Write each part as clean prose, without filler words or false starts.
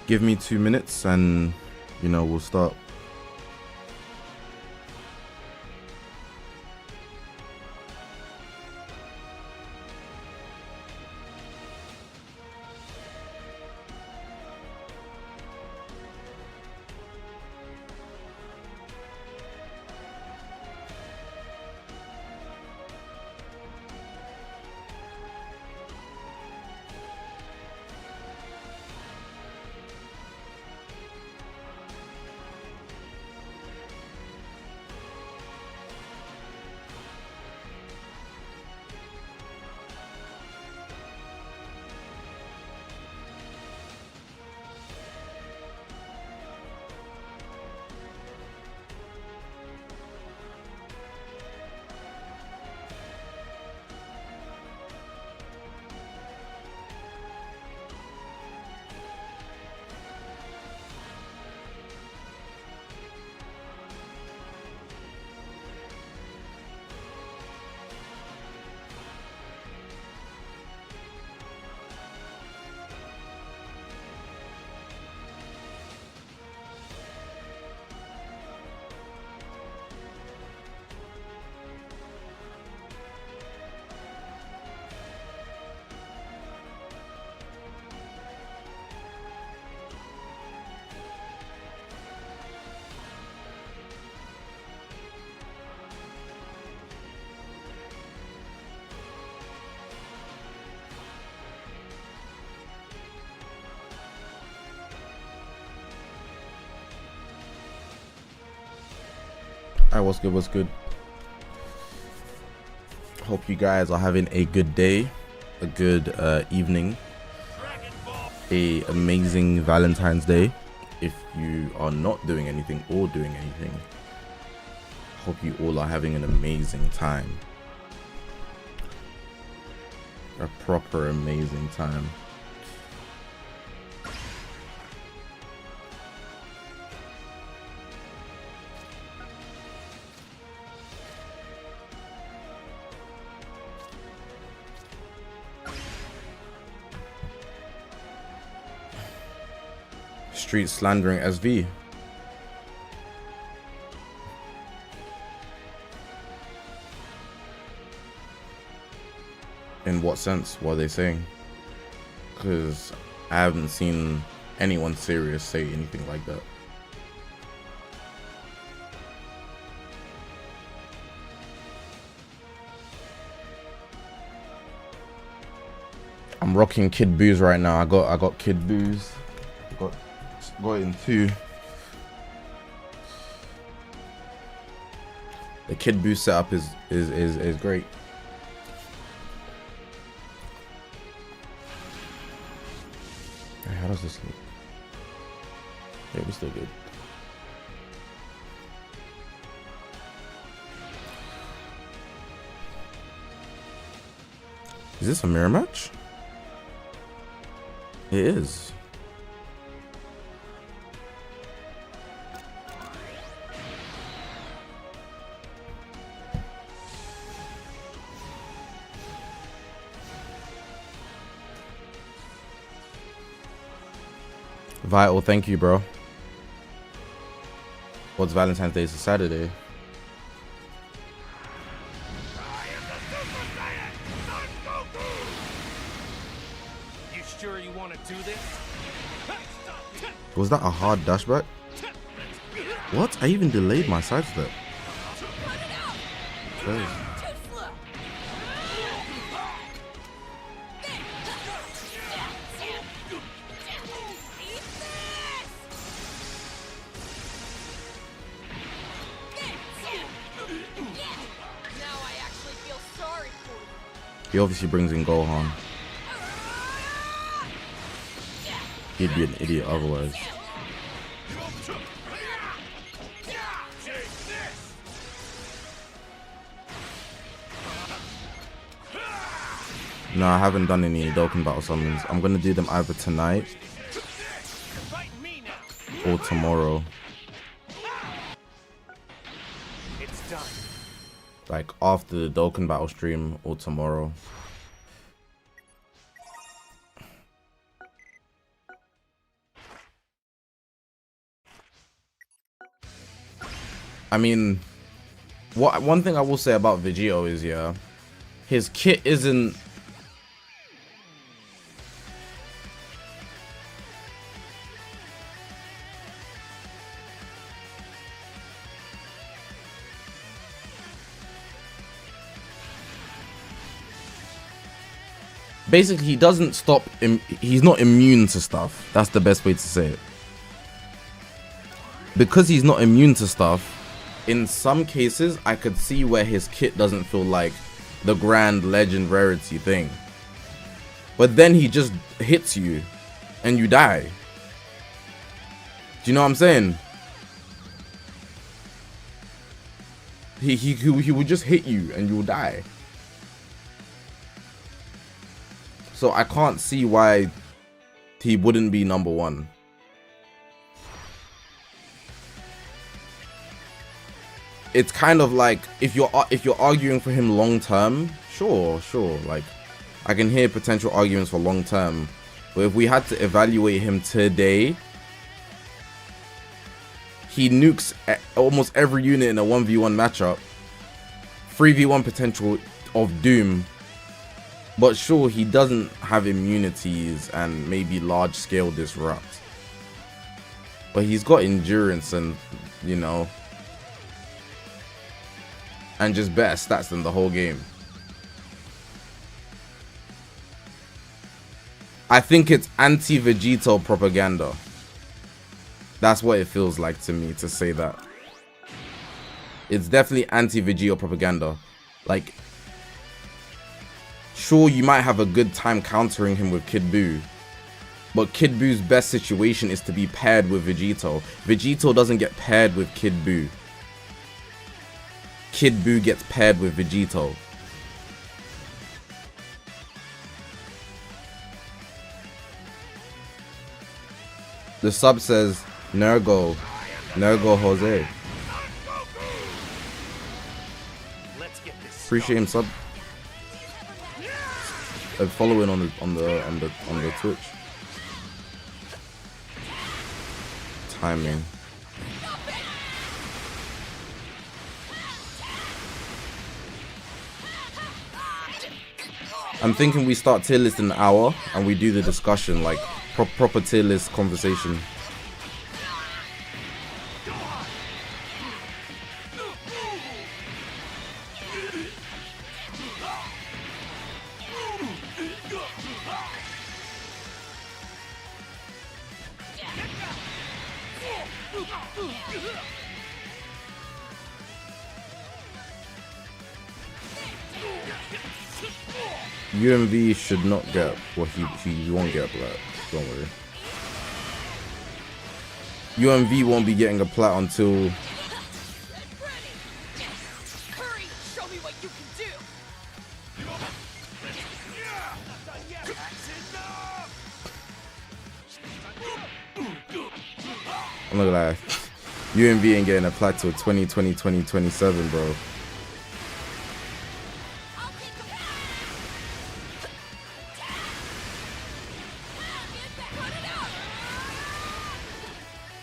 Give me 2 minutes and, you know, we'll start. Alright, what's good, what's good? Hope you guys are having a good day, a good evening, a amazing Valentine's Day. If you are not doing anything or doing anything, hope you all are having an amazing time. A proper amazing time. Street slandering SV. In what sense? What are they saying? Because I haven't seen anyone serious say anything like that. I'm rocking Kid Booze right now. I got Kid Booze. Got in 2. The Kid Boost setup is great. How does this look? Yeah, we're still good. Is this a mirror match? It is. Vital, thank you, bro. What's Valentine's Day? It's a Saturday. You sure you want to do this? Was that a hard dashback? What? I even delayed my sidestep. Okay. He obviously brings in Gohan. He'd be an idiot otherwise. No, I haven't done any Dokkan battle summons. I'm gonna do them either tonight or tomorrow. Like after the Dokkan battle stream or tomorrow. I mean, one thing I will say about Vegito is, yeah, his kit isn't... Basically, he doesn't stop, he's not immune to stuff. That's the best way to say it. Because he's not immune to stuff, in some cases, I could see where his kit doesn't feel like the grand legend rarity thing. But then he just hits you and you die. Do you know what I'm saying? He would just hit you and you'll die. So I can't see why he wouldn't be number one. It's kind of like if you're arguing for him long term, sure, like I can hear potential arguments for long term, but if we had to evaluate him today, he nukes almost every unit in a 1v1 matchup, 3v1 potential of doom. But sure, he doesn't have immunities and maybe large scale disrupt. But he's got endurance and, you know, and just better stats than the whole game. I think it's anti-Vegito propaganda. That's what it feels like to me to say that. It's definitely anti-Vegito propaganda. Like, sure, you might have a good time countering him with Kid Buu, but Kid Buu's best situation is to be paired with Vegito. Vegito doesn't get paired with Kid Buu. Kid Buu gets paired with Vegito. The sub says, Nergo Jose. Appreciate him sub. Following on the Twitch. Timing. I'm thinking we start tier list in an hour and we do the discussion, like proper tier list conversation. UMV should not get, well, he won't get a plat, don't worry. UMV won't be getting a plat until I'm not gonna lie, UMV ain't getting a plat till 2027, bro.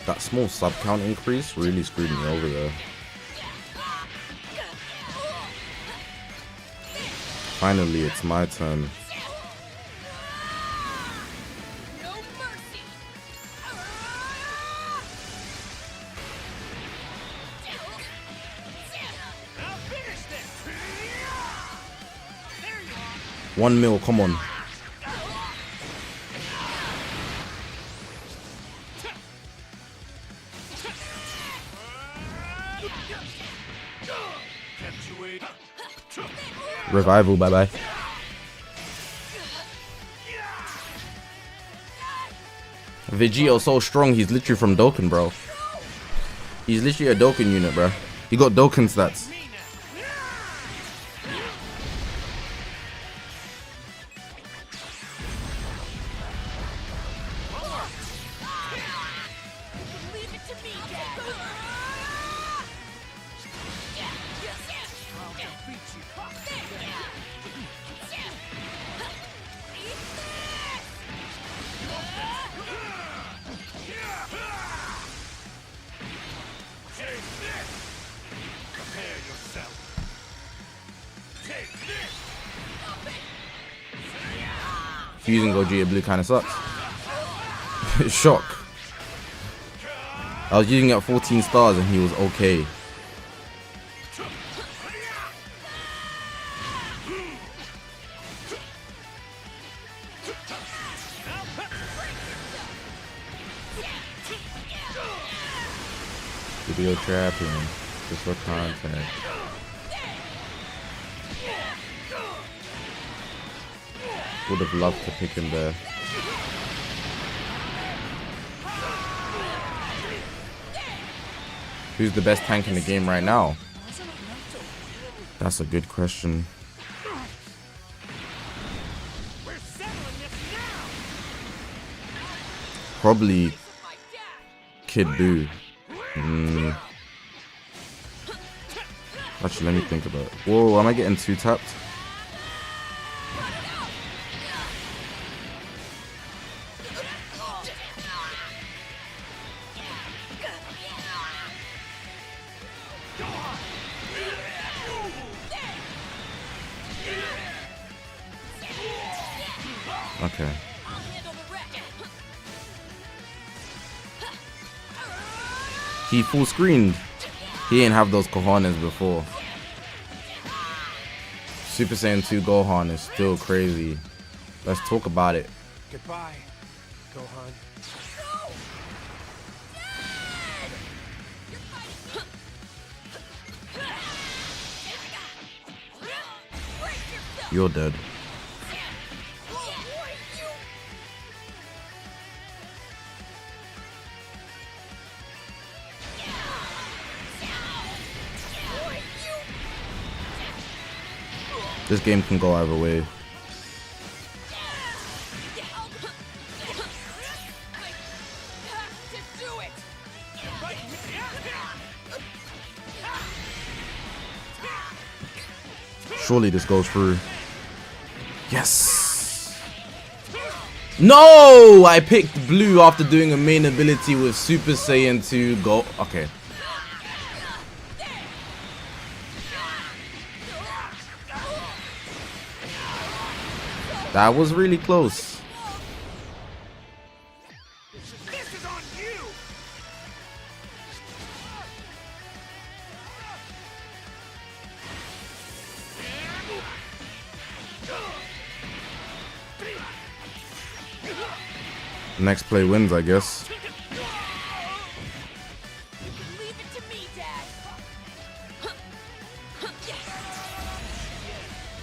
That small sub count increase really screwed me over there. Finally, it's my turn. $1 mil, come on. Revival, bye bye. Vegito so strong, he's literally from Dokkan, bro. He's literally a Dokkan unit, bro. He got Dokkan stats. Fusing Gogeta Blue kind of sucks. Shock. I was using it at 14 stars and he was okay. Video trapping just for content. Would have loved to pick him there. Who's the best tank in the game right now? That's a good question. Probably Kid Buu. Actually, let me think about it. Whoa, am I getting too tapped? Okay. He full screened. He ain't have those cojones before. Super Saiyan 2 Gohan is still crazy. Let's talk about it. Goodbye, Gohan. You're dead. This game can go either way. Surely this goes through. Yes! No! I picked blue after doing a main ability with Super Saiyan 2 Go. Okay. That was really close. This is on you. Next play wins, I guess. Leave it to me, Dad.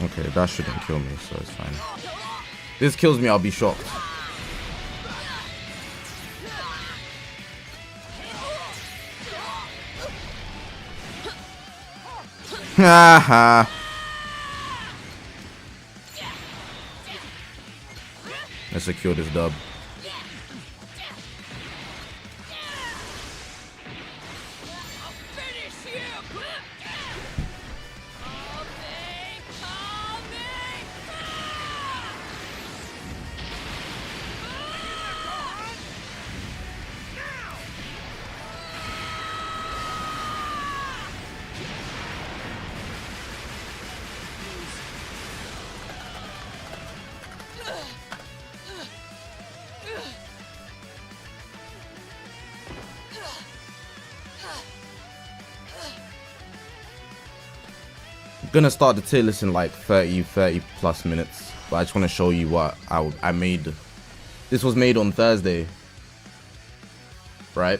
Okay, that shouldn't kill me, so it's fine. If this kills me, I'll be shocked. Haha. Let's secure this dub. Gonna start the tier list in like 30 plus minutes, but I just want to show you what I made. This was made on Thursday, right?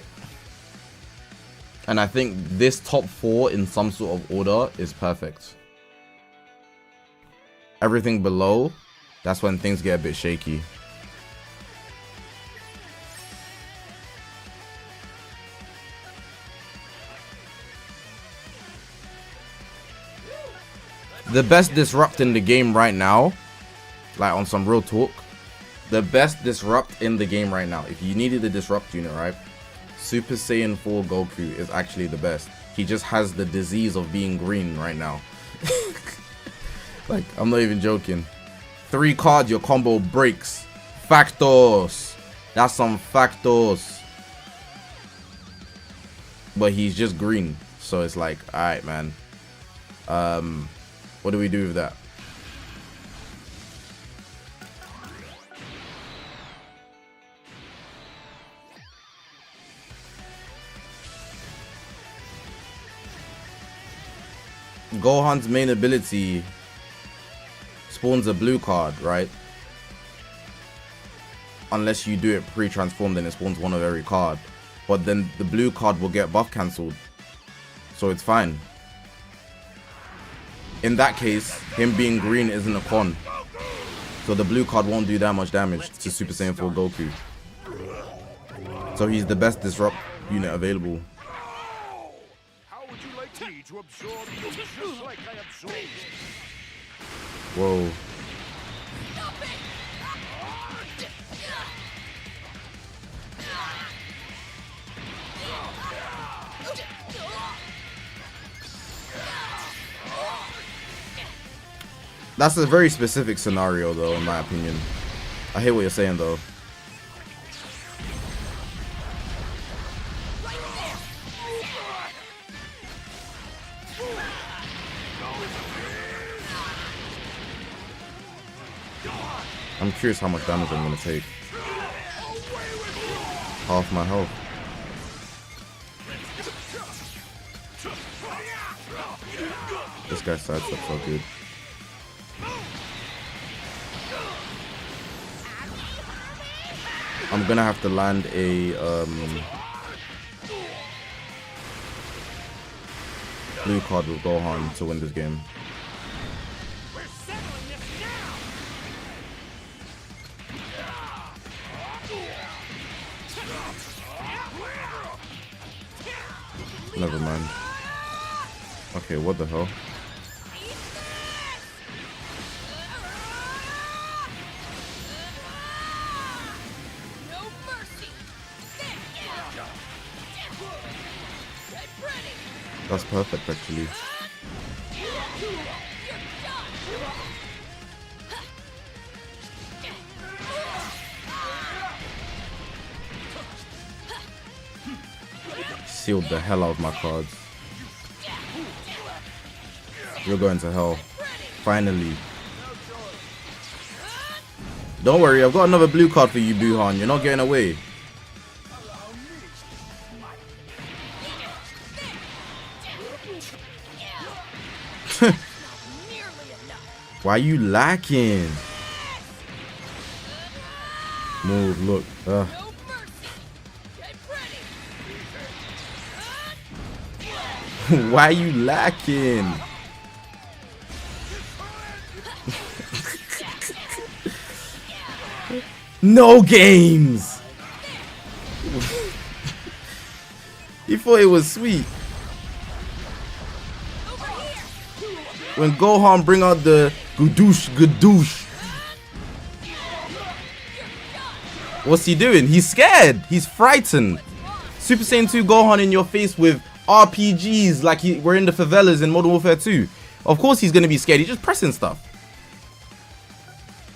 And I think this top 4 in some sort of order is perfect. Everything below, that's when things get a bit shaky. The best disrupt in the game right now, like on some real talk, the best disrupt in the game right now, if you needed a disrupt unit, right? Super Saiyan 4 Goku is actually the best. He just has the disease of being green right now. Like, I'm not even joking. 3 cards, your combo breaks. Factors. That's some factors. But he's just green. So it's like, alright, man. What do we do with that? Gohan's main ability spawns a blue card, right? Unless you do it pre-transformed, then it spawns one of every card. But then the blue card will get buff cancelled. So it's fine. In that case, him being green isn't a con. So the blue card won't do that much damage to Super Saiyan 4 Goku. So he's the best disrupt unit available. How would you like me to absorb you just like I absorbed you? Whoa. That's a very specific scenario, though, in my opinion. I hear what you're saying, though. I'm curious how much damage I'm gonna take. Half my health. This guy's sidestep's so good. I'm gonna have to land a blue card with Gohan to win this game. We're settling this now. Never mind. Okay, what the hell? That's perfect, actually. Sealed the hell out of my cards. You're going to hell. Finally. Don't worry, I've got another blue card for you, Buhan. You're not getting away. Why are you lacking? Move, look. Why are you lacking? No games! You thought it was sweet. When Gohan bring out the Gadoosh. What's he doing? He's scared. He's frightened. Super Saiyan 2 Gohan in your face with RPGs like we're in the favelas in Modern Warfare 2. Of course he's going to be scared. He's just pressing stuff.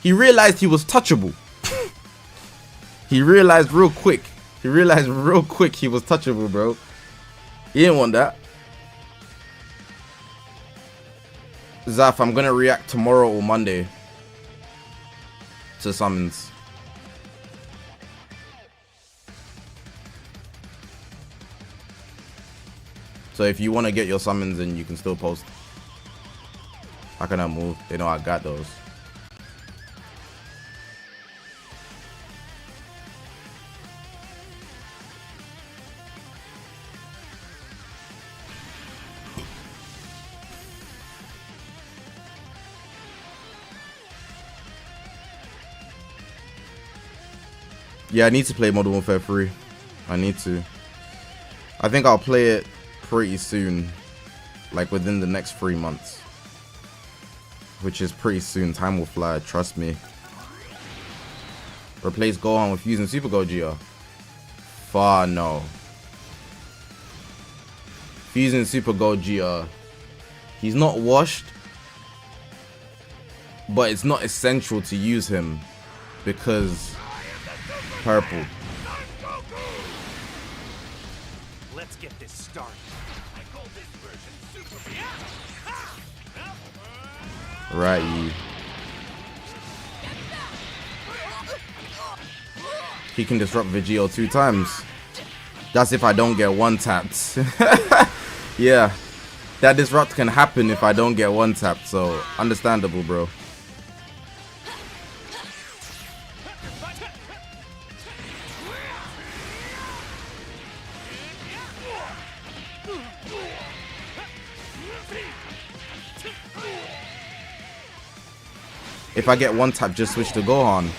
He realized he was touchable. He realized real quick. He was touchable, bro. He didn't want that. Zaf, I'm gonna react tomorrow or Monday to summons. So if you want to get your summons in, you can still post. How can I move? They know I got those. Yeah, I need to play Modern Warfare 3. I need to. I think I'll play it pretty soon. Like within the next 3 months. Which is pretty soon. Time will fly, trust me. Replace Gohan with Fusion Super Gogeta. Far no. Fusion Super Gogeta. He's not washed. But it's not essential to use him. Because purple. Let's get this started. I call this version Super. Right, you. He can disrupt Vegito 2 times. That's if I don't get one tapped. Yeah. that disrupt can happen if I don't get one tapped, so understandable, bro. If I get one tap, just switch to Gohan.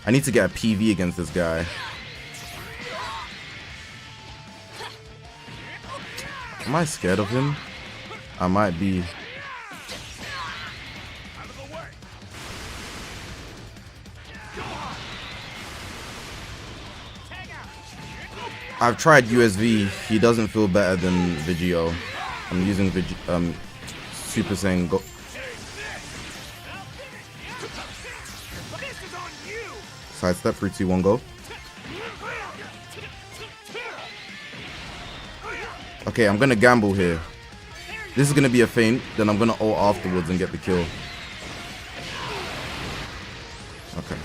I need to get a PV against this guy. Am I scared of him? I might be. I've tried USV. He doesn't feel better than Vegito. I'm using Super Saiyan Go. Sidestep, 3, 2, 1, go. Okay, I'm gonna gamble here. This is gonna be a feint, then I'm gonna ult afterwards and get the kill. Okay.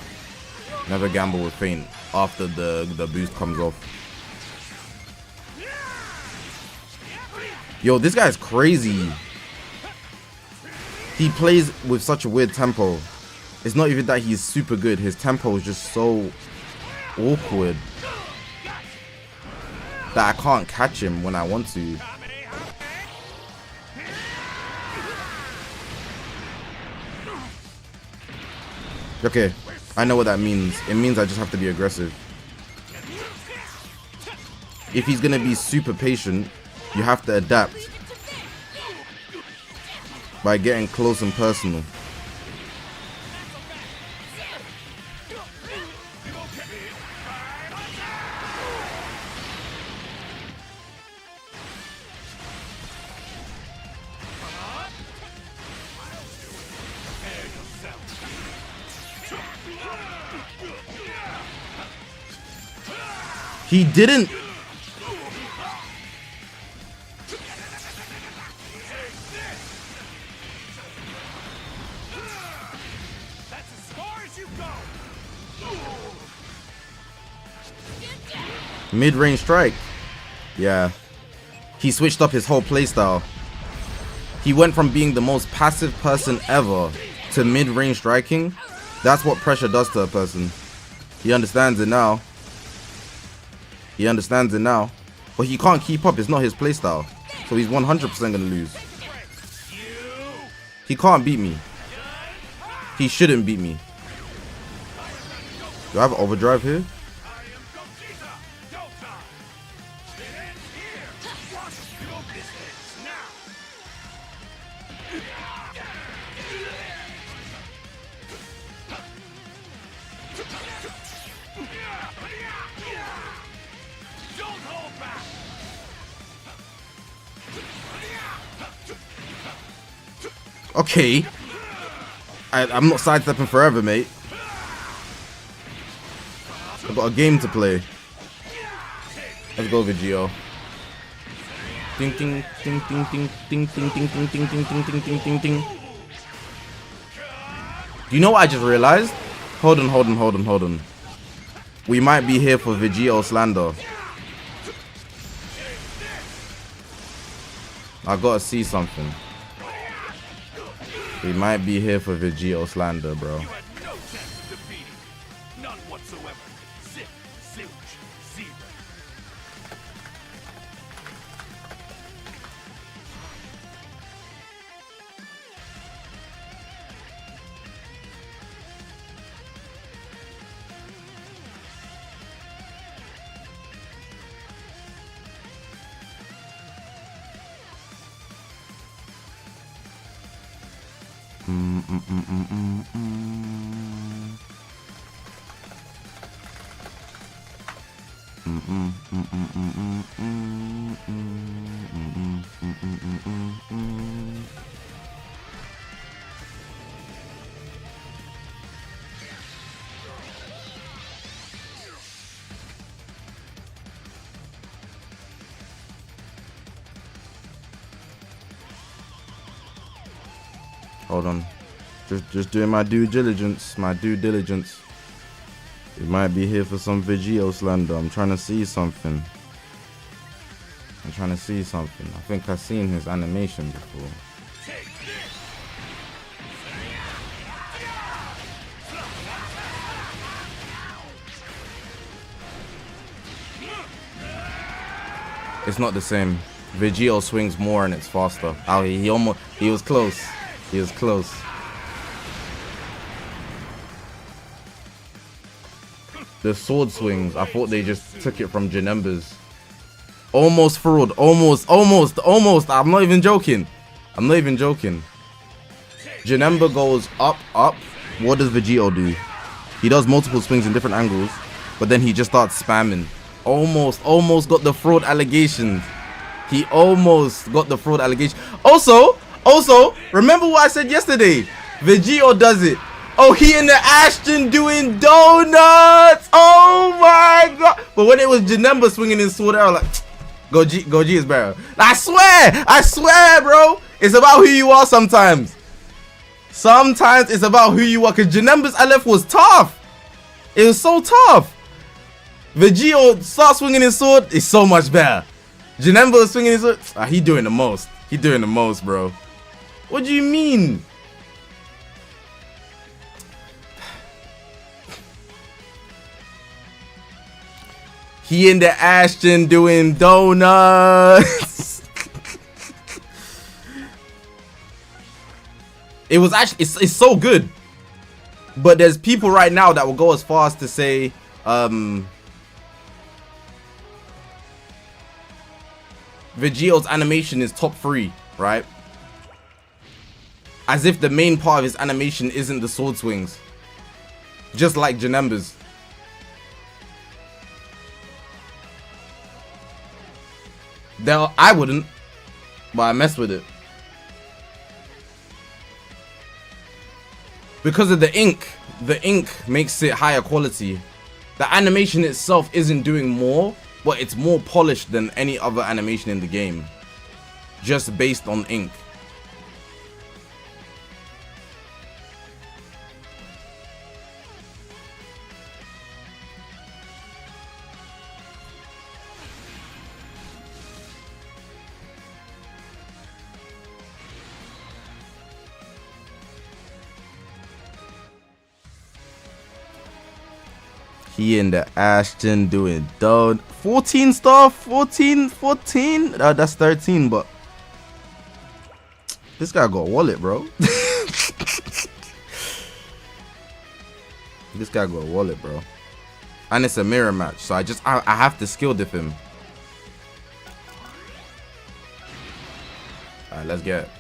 Never gamble with feint after the boost comes off. Yo, this guy's crazy. He plays with such a weird tempo. It's not even that he's super good. His tempo is just so awkward that I can't catch him when I want to. Okay, I know what that means. It means I just have to be aggressive. If he's gonna be super patient, you have to adapt by getting close and personal. He didn't. Mid-range strike. Yeah. He switched up his whole playstyle. He went from being the most passive person ever to mid-range striking. That's what pressure does to a person. He understands it now. He understands it now. But he can't keep up. It's not his playstyle. So he's 100% going to lose. He can't beat me. He shouldn't beat me. Do I have overdrive here? Okay. I'm not sidestepping forever, mate. I've got a game to play. Let's go, Vegito. Ding ding ding ding ding ding ding ding ding ding ding ding ding ding ding ding. Do you know what I just realized? Hold on. We might be here for Vegito slander. I gotta see something. We might be here for Vegito slander, bro. None whatsoever. Zip, zilch, zero. Hold on. Just doing my due diligence. My due diligence. We might be here for some Vegito slander. I'm trying to see something. I think I've seen his animation before. It's not the same. Vegito swings more and it's faster. Oh, he was close. He was close. The sword swings, I thought they just took it from Janemba's. Almost fraud. Almost. I'm not even joking. Janemba goes up. What does Vegito do? He does multiple swings in different angles, but then he just starts spamming. Almost got the fraud allegations. He almost got the fraud allegation. Also, remember what I said yesterday? Vegito does it. Oh, he in the Ashton doing donuts. Oh my god. But when it was Janemba swinging his sword, I was like, Goji is better. I swear, bro. It's about who you are sometimes. Sometimes it's about who you are. Because Janemba's LF was tough. It was so tough. Vegito starts swinging his sword. It's so much better. Janemba swinging his sword. He doing the most. He doing the most, bro. What do you mean? He in the Ashton doing donuts. It was actually, it's so good. But there's people right now that will go as far as to say, Vegito's animation is top 3, right? As if the main part of his animation isn't the sword swings. Just like Janemba's. I wouldn't, but I mess with it. Because of the ink. The ink makes it higher quality. The animation itself isn't doing more, but it's more polished than any other animation in the game. Just based on ink. He in the Ashton doing done 14 star 14. That's 13, but this guy got a wallet, bro. This guy got a wallet, bro. And it's a mirror match, so I have to skill diff him. Alright, let's get it.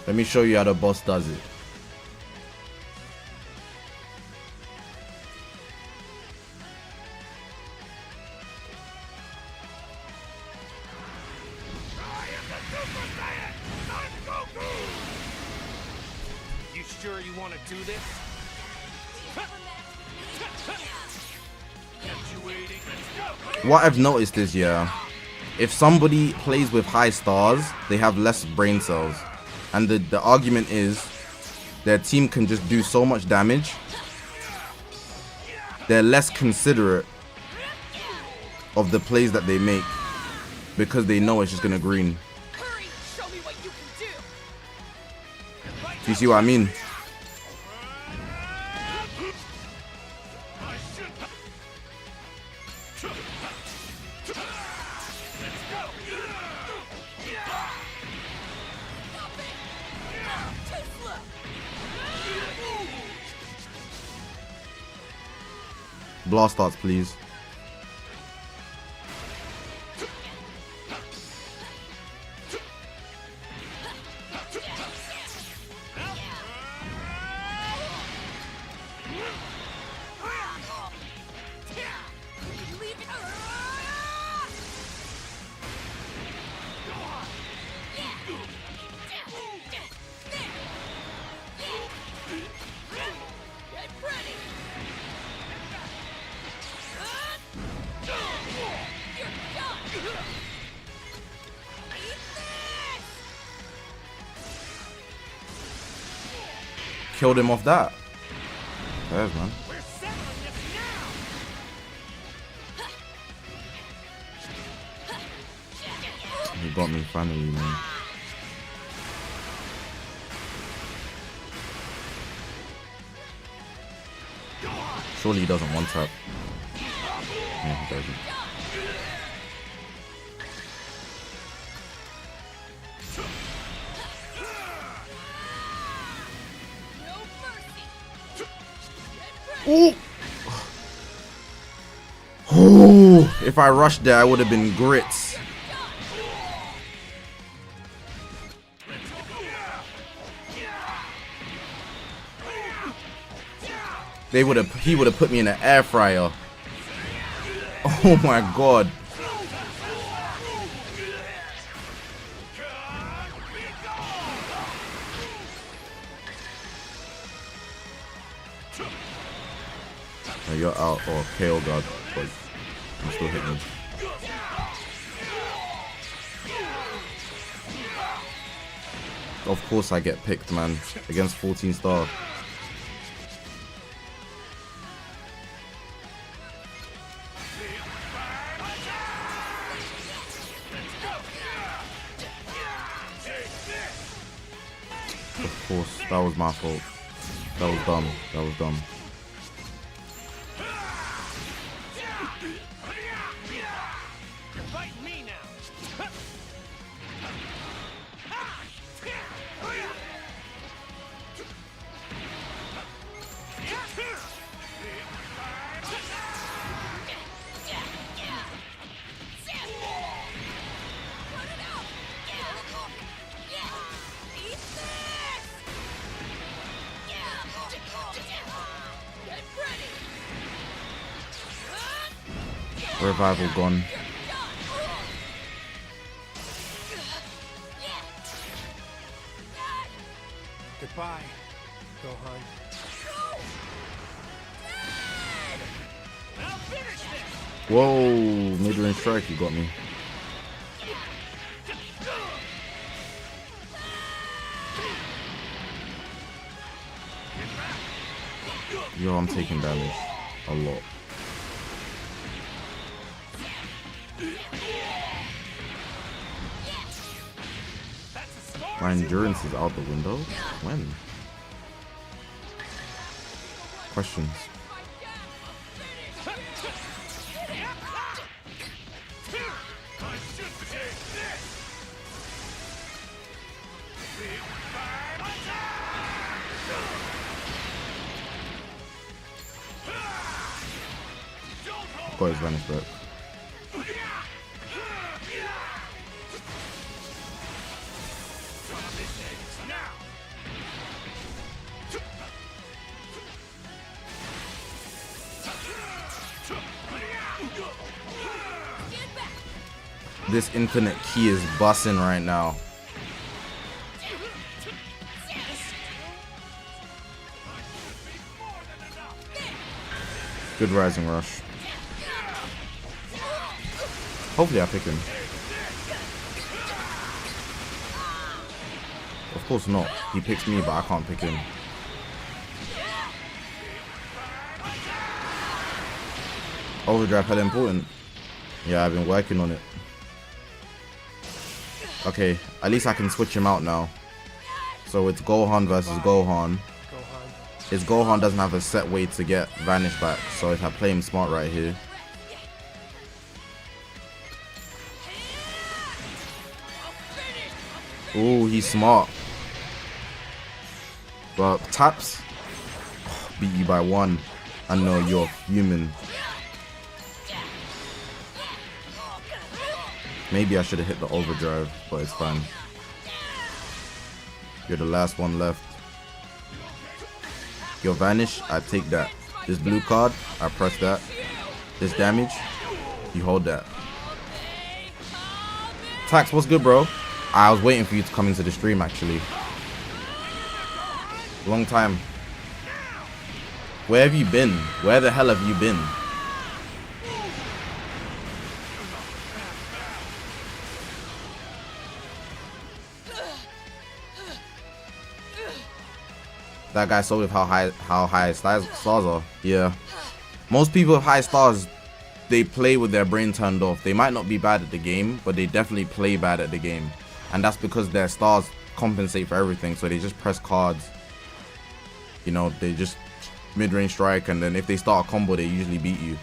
Let me show you how the boss does it. Sure you want to do this? What I've noticed is, yeah, if somebody plays with high stars, they have less brain cells. And the argument is their team can just do so much damage. They're less considerate of the plays that they make because they know it's just gonna green. Hurry, show me what you can do. Do you see what I mean? Blast starts, please. killed him off that. There's man. We're settling this now. He got me finally, man. Surely he doesn't one tap. Yeah, he doesn't. Ooh. Ooh. If I rushed there, I would have been grits. He would have put me in an air fryer. Oh my god. Oh, you're out. Oh, KO god. But I'm still hitting. Of course I get picked, man. Against 14 star. Of course, that was my fault. That was dumb. That was dumb. Revival gone. Goodbye, Gohan. I'll finish this. Whoa, mid-range strike, you got me. Yo, I'm taking damage. A lot. My endurance is out the window? When? Questions. Got his vanish back. This infinite key is busting right now. Good rising rush. Hopefully I pick him. Of course not. He picks me, but I can't pick him. Overdrive hella important. Yeah, I've been working on it. Okay, at least I can switch him out now. So it's Gohan versus Gohan. His Gohan doesn't have a set way to get Vanish back, so if I play him smart right here. Ooh, he's smart. But taps, beat you by 1. I know you're human. Maybe I should have hit the overdrive, but it's fine. You're the last one left. Your Vanish, I take that. This blue card, I press that. This damage, you hold that. Tax, what's good, bro? I was waiting for you to come into the stream, actually. Long time. Where have you been? Where the hell have you been? That guy saw with how high stars are. Yeah. Most people with high stars, they play with their brain turned off. They might not be bad at the game, but they definitely play bad at the game. And that's because their stars compensate for everything. So they just press cards. You know, they just mid-range strike, and then if they start a combo, they usually beat you.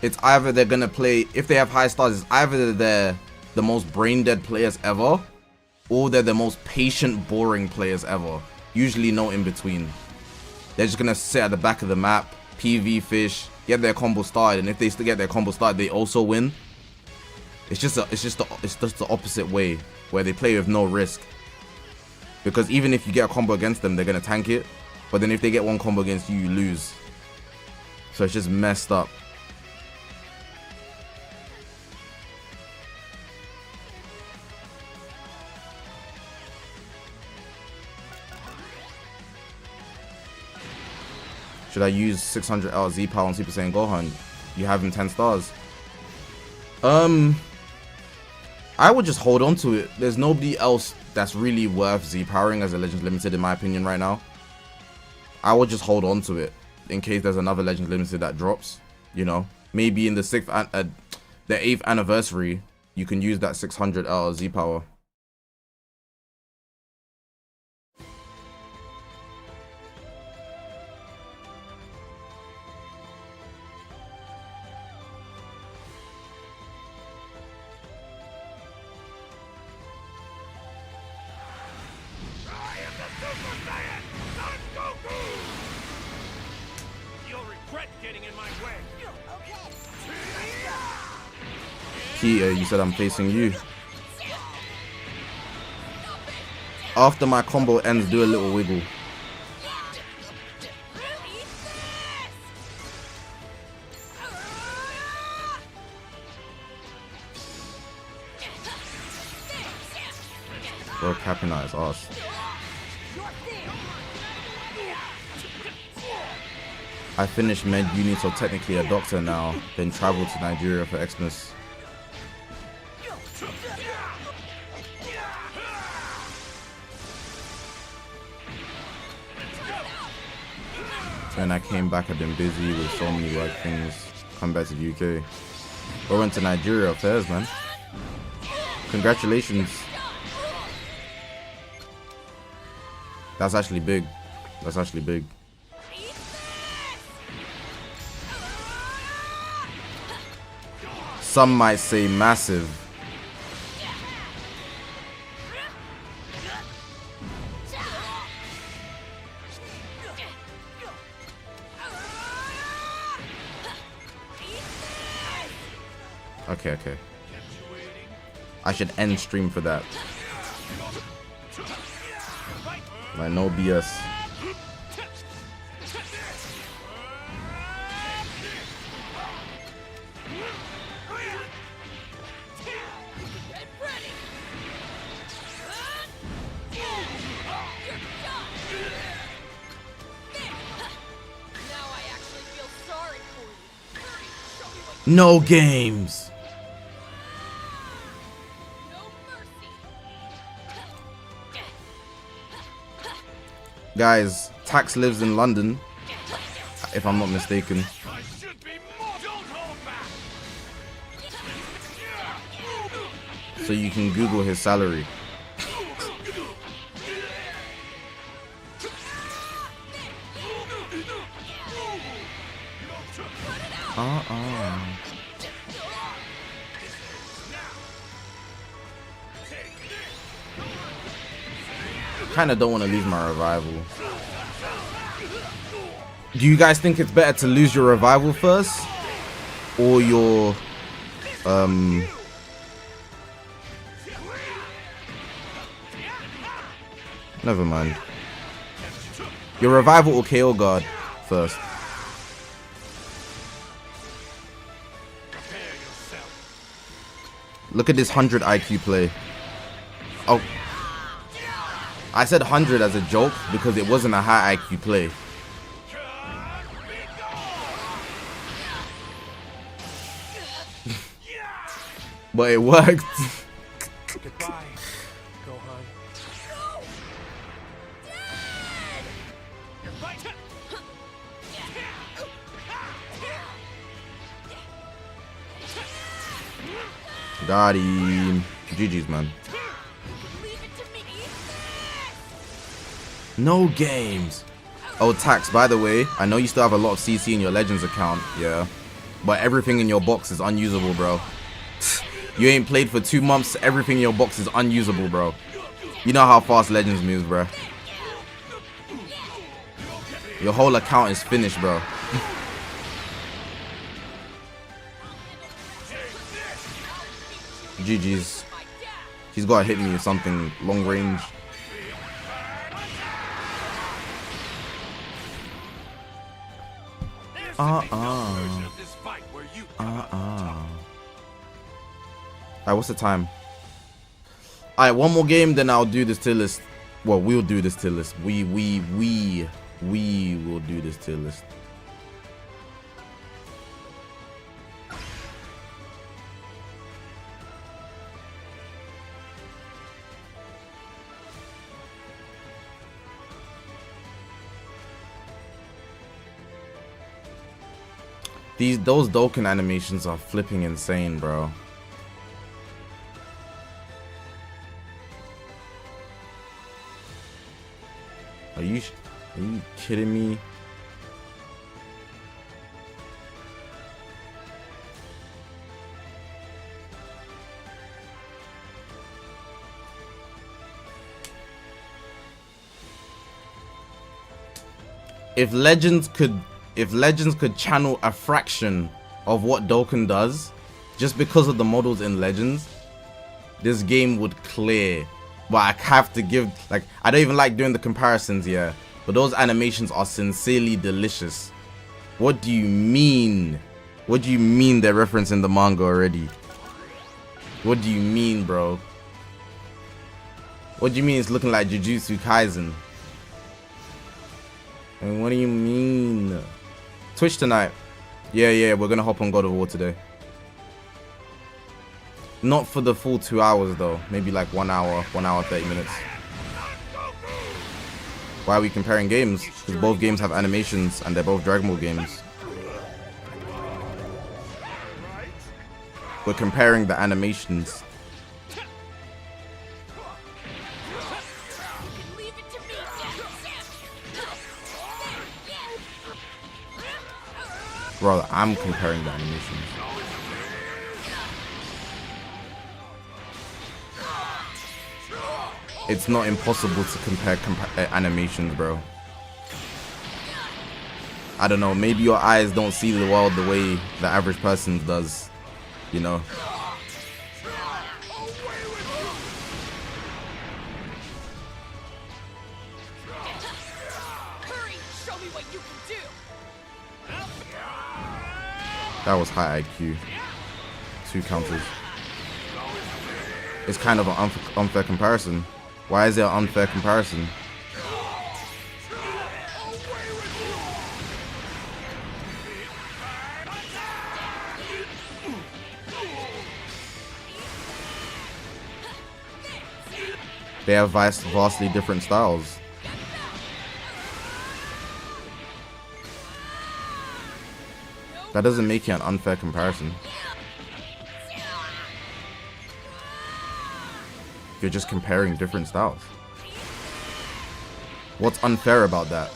It's either they're gonna play, if they have high stars, it's either they're the most brain dead players ever, or they're the most patient, boring players ever. Usually no in between. They're just gonna sit at the back of the map, PV fish, get their combo started, and if they still get their combo started, they also win. It's just the opposite way, where they play with no risk. Because even if you get a combo against them, they're gonna tank it. But then if they get one combo against you, you lose. So it's just messed up. Should I use 600 LZ power on Super Saiyan Gohan? You have him 10 stars. I would just hold on to it. There's nobody else that's really worth Z powering as a Legends Limited in my opinion right now. I would just hold on to it in case there's another Legends Limited that drops. You know, maybe in the 8th anniversary, you can use that 600 LZ power. Kia, you said I'm facing you. After my combo ends, do a little wiggle. Bro, capping out his ass. I finished med uni, so technically a doctor now, then traveled to Nigeria for Xmas. When I came back, I've been busy with so many work things. Come back to the UK. Or went to Nigeria affairs, man. Congratulations. That's actually big. That's actually big. Some might say massive. Okay. I should end stream for that. Like, no BS. No games. Guys, Tax lives in London, if I'm not mistaken. So you can Google his salary. Kind of don't want to lose my revival. Do you guys think it's better to lose your revival first, or your never mind. Your revival or KO guard first? Look at this 100 IQ play. Oh, I said 100 as a joke because it wasn't a high IQ play. But it worked. Goodbye, Gohan. Got him. GG's, man. Leave it to me. No games. Oh, Tax, by the way, I know you still have a lot of CC in your Legends account, yeah. But everything in your box is unusable, bro. You ain't played for 2 months, everything in your box is unusable, bro. You know how fast Legends moves, bro. Your whole account is finished, bro. GG's. He's gotta hit me with something long range. Alright, what's the time? Alright, one more game, then I'll do this tier list. Well, we'll do this tier list. We will do this tier list. Those Dokkan animations are flipping insane, bro. Are you kidding me? If Legends could channel a fraction of what Dokkan does, just because of the models in Legends, this game would clear. But I have to give, like, I don't even like doing the comparisons here, but those animations are sincerely delicious. What do you mean? What do you mean they're referencing the manga already? What do you mean, bro? What do you mean it's looking like Jujutsu Kaisen? I mean, what do you mean? Twitch tonight. Yeah, we're gonna hop on God of War today. Not for the full 2 hours though. Maybe like 1 hour, 1 hour 30 minutes. Why are we comparing games? Because both games have animations and they're both Dragon Ball games. We're comparing the animations. Leave it to me. Rather, I'm comparing the animations. It's not impossible to compare animations, bro. I don't know, maybe your eyes don't see the world the way the average person does, you know? Hurry, show me what you can do. That was high IQ. 2 counters. It's kind of an unfair comparison. Why is there an unfair comparison? They have vastly different styles. That doesn't make it an unfair comparison. You're just comparing different styles. What's unfair about that?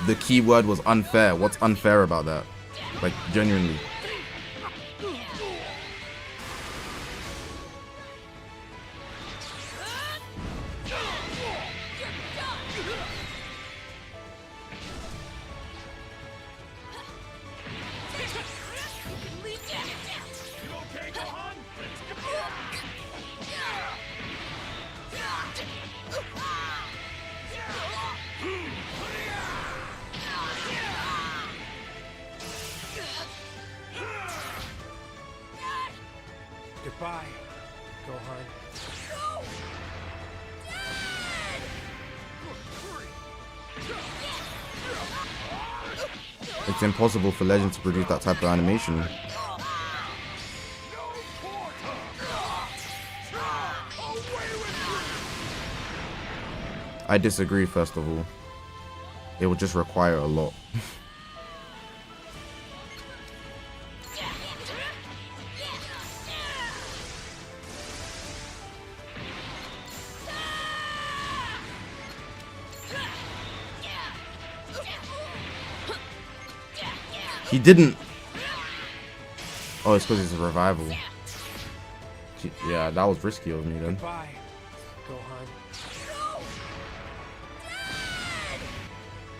The key word was unfair. What's unfair about that? Like, genuinely. Goodbye, Gohan. It's impossible for Legend to produce that type of animation. I disagree, first of all. It would just require a lot. He didn't. Oh, it's because it's a revival. Yeah, that was risky of me then. Goodbye, Gohan.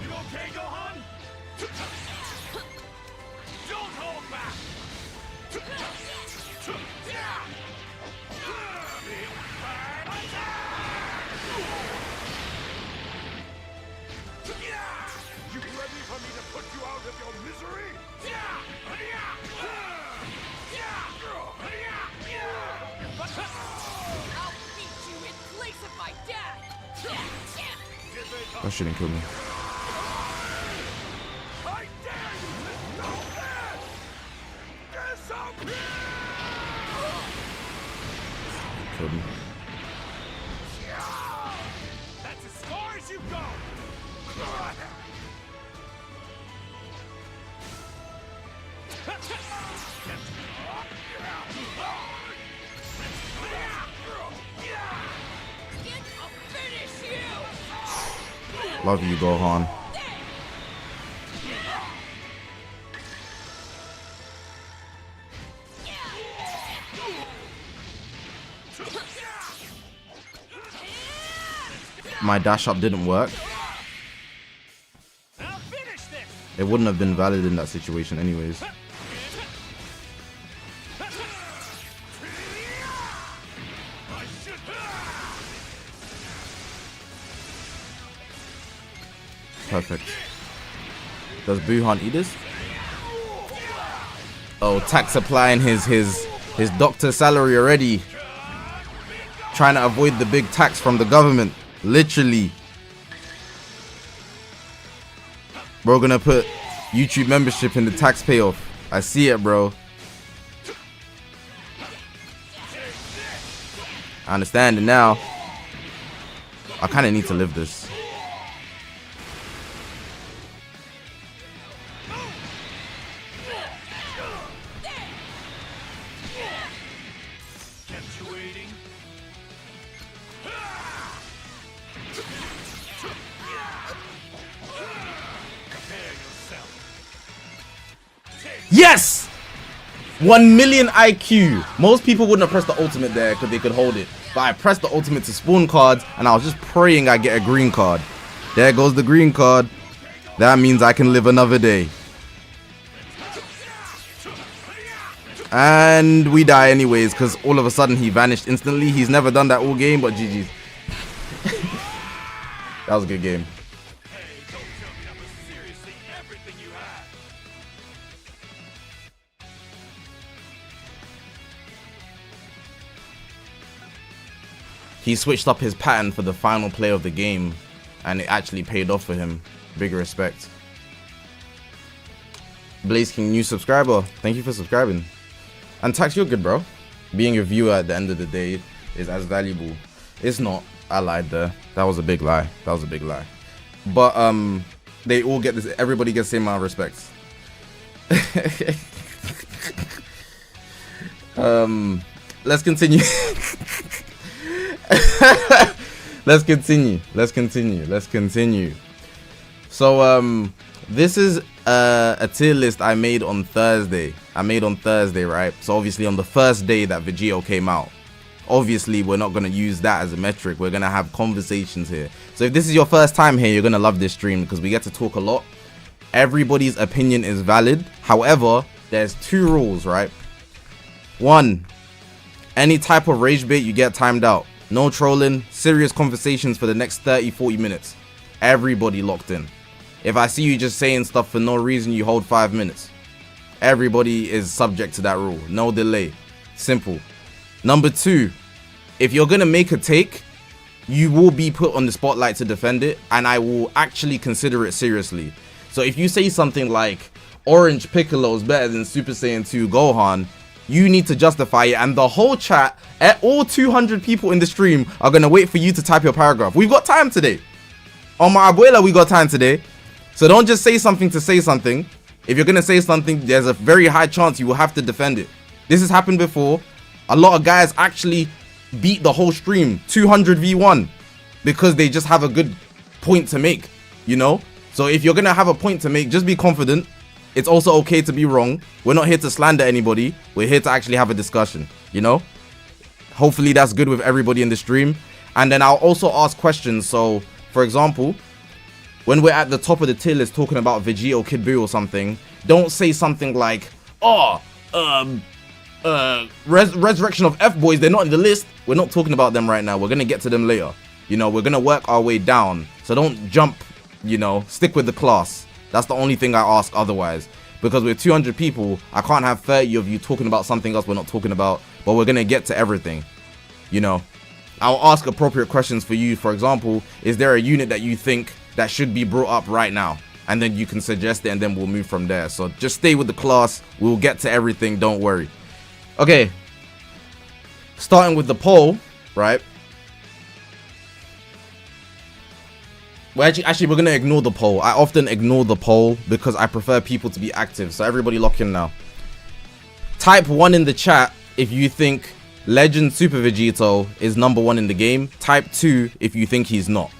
You okay, Gohan? Don't hold back! You ready for me to put you out of your misery? I'll beat you in place of my dad. That shouldn't kill me. I dare you to know this! Disappear! Killed me. That's as far as you go! I'll finish you. Love you, Gohan. My dash up didn't work. I'll finish this! It wouldn't have been valid in that situation anyways. Perfect. Does Buhan eat this? Oh, tax applying his doctor salary already. Trying to avoid the big tax from the government. Literally. Bro, gonna put YouTube membership in the tax payoff. I see it, bro. I understand it now. I kind of need to live this. Kept you waiting. Prepare yourself. Yes! 1 million IQ. Most people wouldn't have pressed the ultimate there because they could hold it. But I pressed the ultimate to spawn cards and I was just praying I get a green card. There goes the green card. That means I can live another day. And we die anyways because all of a sudden he vanished instantly. He's never done that all game, but GG's. That was a good game. Hey, don't tell me that was seriously everything you had. He switched up his pattern for the final play of the game and it actually paid off for him. Big respect. Blaze King, new subscriber. Thank you for subscribing. And Tax, you're good, bro. Being a viewer at the end of the day is as valuable. It's not. I lied there. That was a big lie. That was a big lie. But they all get this. Everybody gets the same amount of respect. Let's continue. Let's continue. So this is a tier list I made on Thursday. Right? So obviously on the first day that Vegito came out. Obviously we're not going to use that as a metric. We're going to have conversations here. So if this is your first time here, you're going to love this stream because we get to talk a lot. Everybody's opinion is valid. However, there's two rules, right? One, any type of rage bait you get timed out. No trolling, serious conversations for the next 30-40 minutes. Everybody locked in. If I see you just saying stuff for no reason, you hold 5 minutes. Everybody is subject to that rule. No delay. Simple. Number two, if you're going to make a take, you will be put on the spotlight to defend it, and I will actually consider it seriously. So if you say something like, Orange Piccolo is better than Super Saiyan 2 Gohan, you need to justify it, and the whole chat, all 200 people in the stream are gonna wait for you to type your paragraph. We've got time today. On my abuela, we got time today. So don't just say something to say something. If you're gonna say something, there's a very high chance you will have to defend it. This has happened before. A lot of guys actually beat the whole stream 200 v1 because they just have a good point to make, you know? So if you're gonna have a point to make, just be confident. It's also okay to be wrong. We're not here to slander anybody. We're here to actually have a discussion, you know? Hopefully that's good with everybody in the stream. And then I'll also ask questions. So, for example, when we're at the top of the tier list talking about Vegito, Kid Buu or something, don't say something like, oh, Resurrection of F-Boys, they're not in the list. We're not talking about them right now. We're going to get to them later. You know, we're going to work our way down. So don't jump, you know, stick with the class. That's the only thing I ask otherwise. Because we're 200 people, I can't have 30 of you talking about something else we're not talking about. But we're going to get to everything, you know. I'll ask appropriate questions for you. For example, is there a unit that you think that should be brought up right now? And then you can suggest it and then we'll move from there. So just stay with the class. We'll get to everything. Don't worry. Okay. Starting with the poll, right? Well, actually, we're going to ignore the poll. I often ignore the poll because I prefer people to be active. So everybody lock in now. Type 1 in the chat if you think Legend Super Vegito is #1 in the game. Type 2 if you think he's not.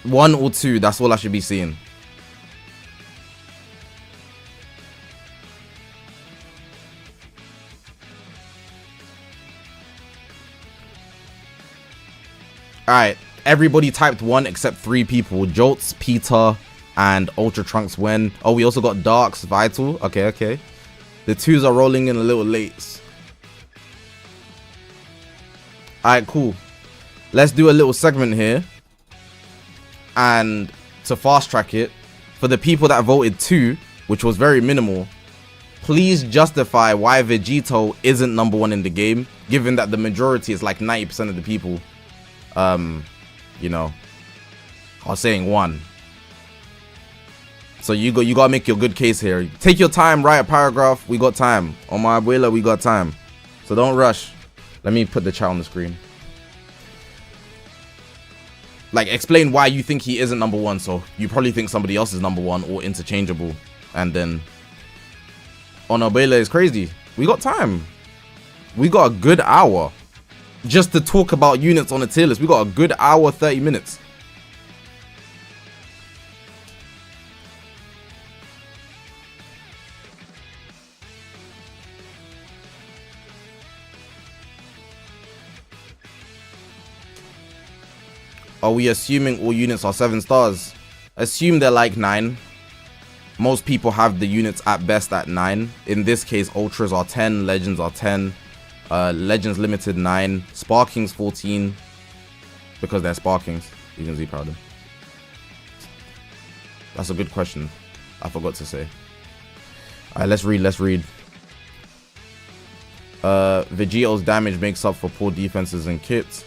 1 or 2, that's all I should be seeing. Alright, everybody typed 1 except 3 people. Jolts, Peter, and Ultra Trunks Wen. Oh, we also got Darks, Vital. Okay. The 2s are rolling in a little late. Alright, cool. Let's do a little segment here. And to fast track it, for the people that voted 2, which was very minimal, please justify why Vegito isn't #1 in the game, given that the majority is like 90% of the people, you know, are saying 1. So you gotta make your good case here. Take your time, write a paragraph. We got time. On my abuela, we got time. So don't rush. Let me put the chat on the screen. Like, explain why you think he isn't #1. So you probably think somebody else is #1 or interchangeable. And then on abuela is crazy. We got time. We got a good hour just to talk about units on the tier list. We got a good hour, 30 minutes. Are we assuming all units are 7 stars? Assume they're like 9. Most people have the units at best at 9. In this case, Ultras are 10, Legends are 10. Legends Limited 9. Sparkings 14. Because they're Sparkings. You can Z-power them. That's a good question. I forgot to say. Alright, let's read. Vegito's damage makes up for poor defenses and kits.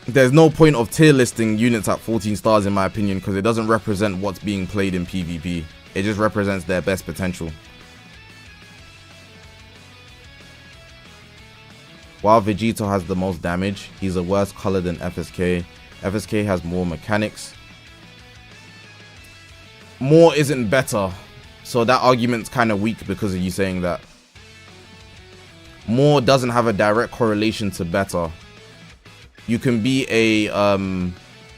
There's no point of tier listing units at 14 stars in my opinion, because it doesn't represent what's being played in PvP. It just represents their best potential. While Vegito has the most damage, he's a worse color than FSK. FSK has more mechanics. More isn't better, so that argument's kind of weak because of you saying that. More doesn't have a direct correlation to better. You can be a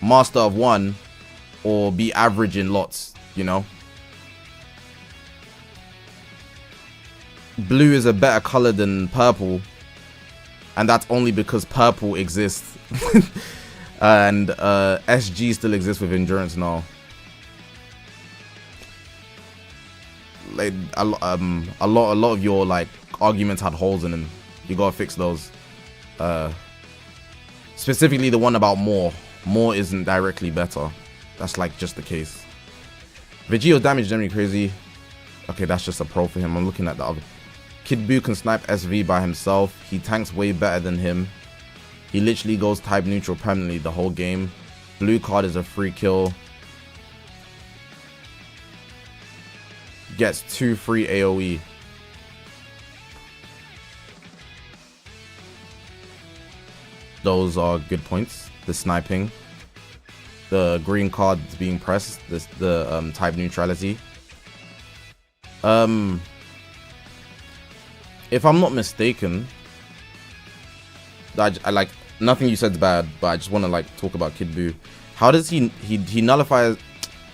master of 1 or be average in lots, you know. Blue is a better color than purple, and that's only because purple exists. And SG still exists with endurance now. Like a lot of your like arguments had holes in them. You gotta fix those. Specifically the one about more. More isn't directly better. That's like just the case. Vegito's damage is generally crazy. Okay, that's just a pro for him. I'm looking at the other. Kid Buu can snipe SV by himself. He tanks way better than him. He literally goes type neutral permanently the whole game. Blue card is a free kill. gets 2 free AoE. Those are good points. The sniping, the green cards being pressed, the type neutrality. If I'm not mistaken, I like nothing you said's bad, but I just want to like talk about Kid Buu. How does he nullifies?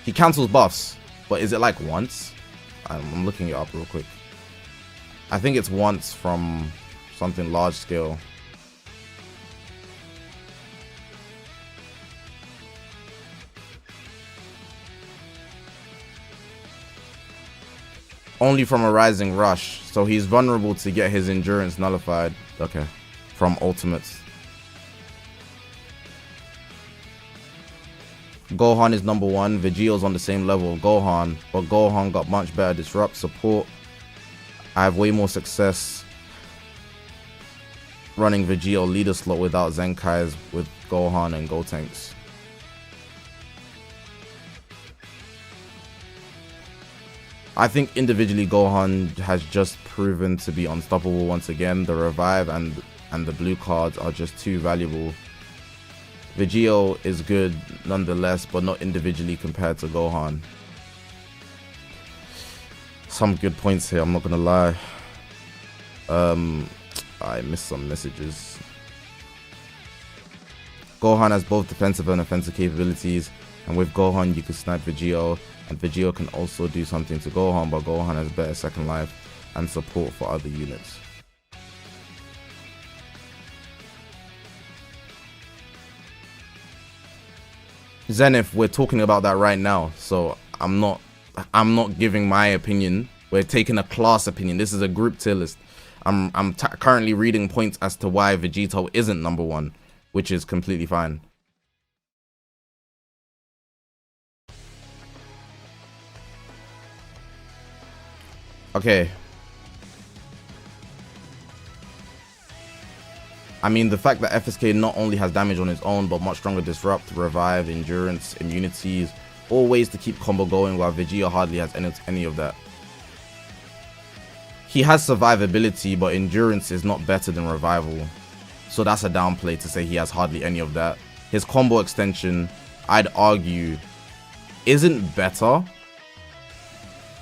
He cancels buffs, but is it like once? I'm looking it up real quick. I think it's once from something large scale. Only from a rising rush, so he's vulnerable to get his endurance nullified. Okay, from ultimates. Gohan is number 1. Vegito's on the same level of Gohan, but Gohan got much better disrupt support. I have way more success running Vegito leader slot without Zenkais with Gohan and Gotenks. I think individually Gohan has just proven to be unstoppable once again. The revive and the blue cards are just too valuable. Vegito is good nonetheless, but not individually compared to Gohan. Some good points here, I'm not gonna lie. I missed some messages. Gohan has both defensive and offensive capabilities, and with Gohan you can snipe Vegito, and Vegito can also do something to Gohan, but Gohan has better second life and support for other units. Zenith, we're talking about that right now, so I'm not giving my opinion. We're taking a class opinion. This is a group tier list. I'm currently reading points as to why Vegito isn't number 1, which is completely fine. Okay. I mean, the fact that FSK not only has damage on its own, but much stronger disrupt, revive, endurance, immunities, all ways to keep combo going, while Vegito hardly has any of that. He has survivability, but endurance is not better than revival. So that's a downplay to say he has hardly any of that. His combo extension, I'd argue, isn't better.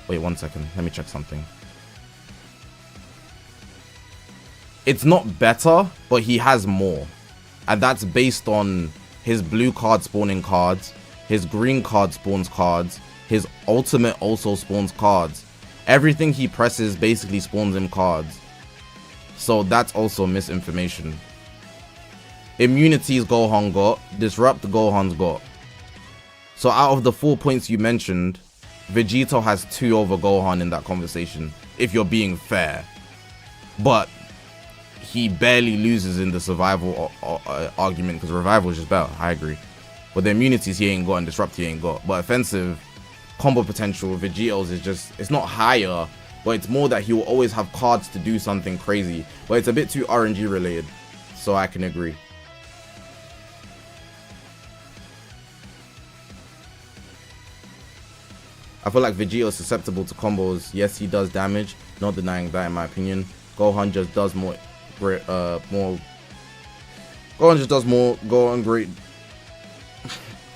Wait 1 second, let me check something. It's not better, but he has more. And that's based on his blue card spawning cards, his green card spawns cards, his ultimate also spawns cards. Everything he presses basically spawns him cards. So that's also misinformation. Immunities Gohan got, disrupt Gohan's got. So out of the 4 points you mentioned, Vegito has 2 over Gohan in that conversation, if you're being fair. But he barely loses in the survival argument, because revival is just better, I agree. But the immunities he ain't got and disrupt he ain't got. But offensive combo potential with Vegito's is just, it's not higher, but it's more that he will always have cards to do something crazy. But it's a bit too RNG related, so I can agree. I feel like Vegito is susceptible to combos. Yes, he does damage, not denying that in my opinion. Gohan just does more great, Gohan just does more. Gohan great.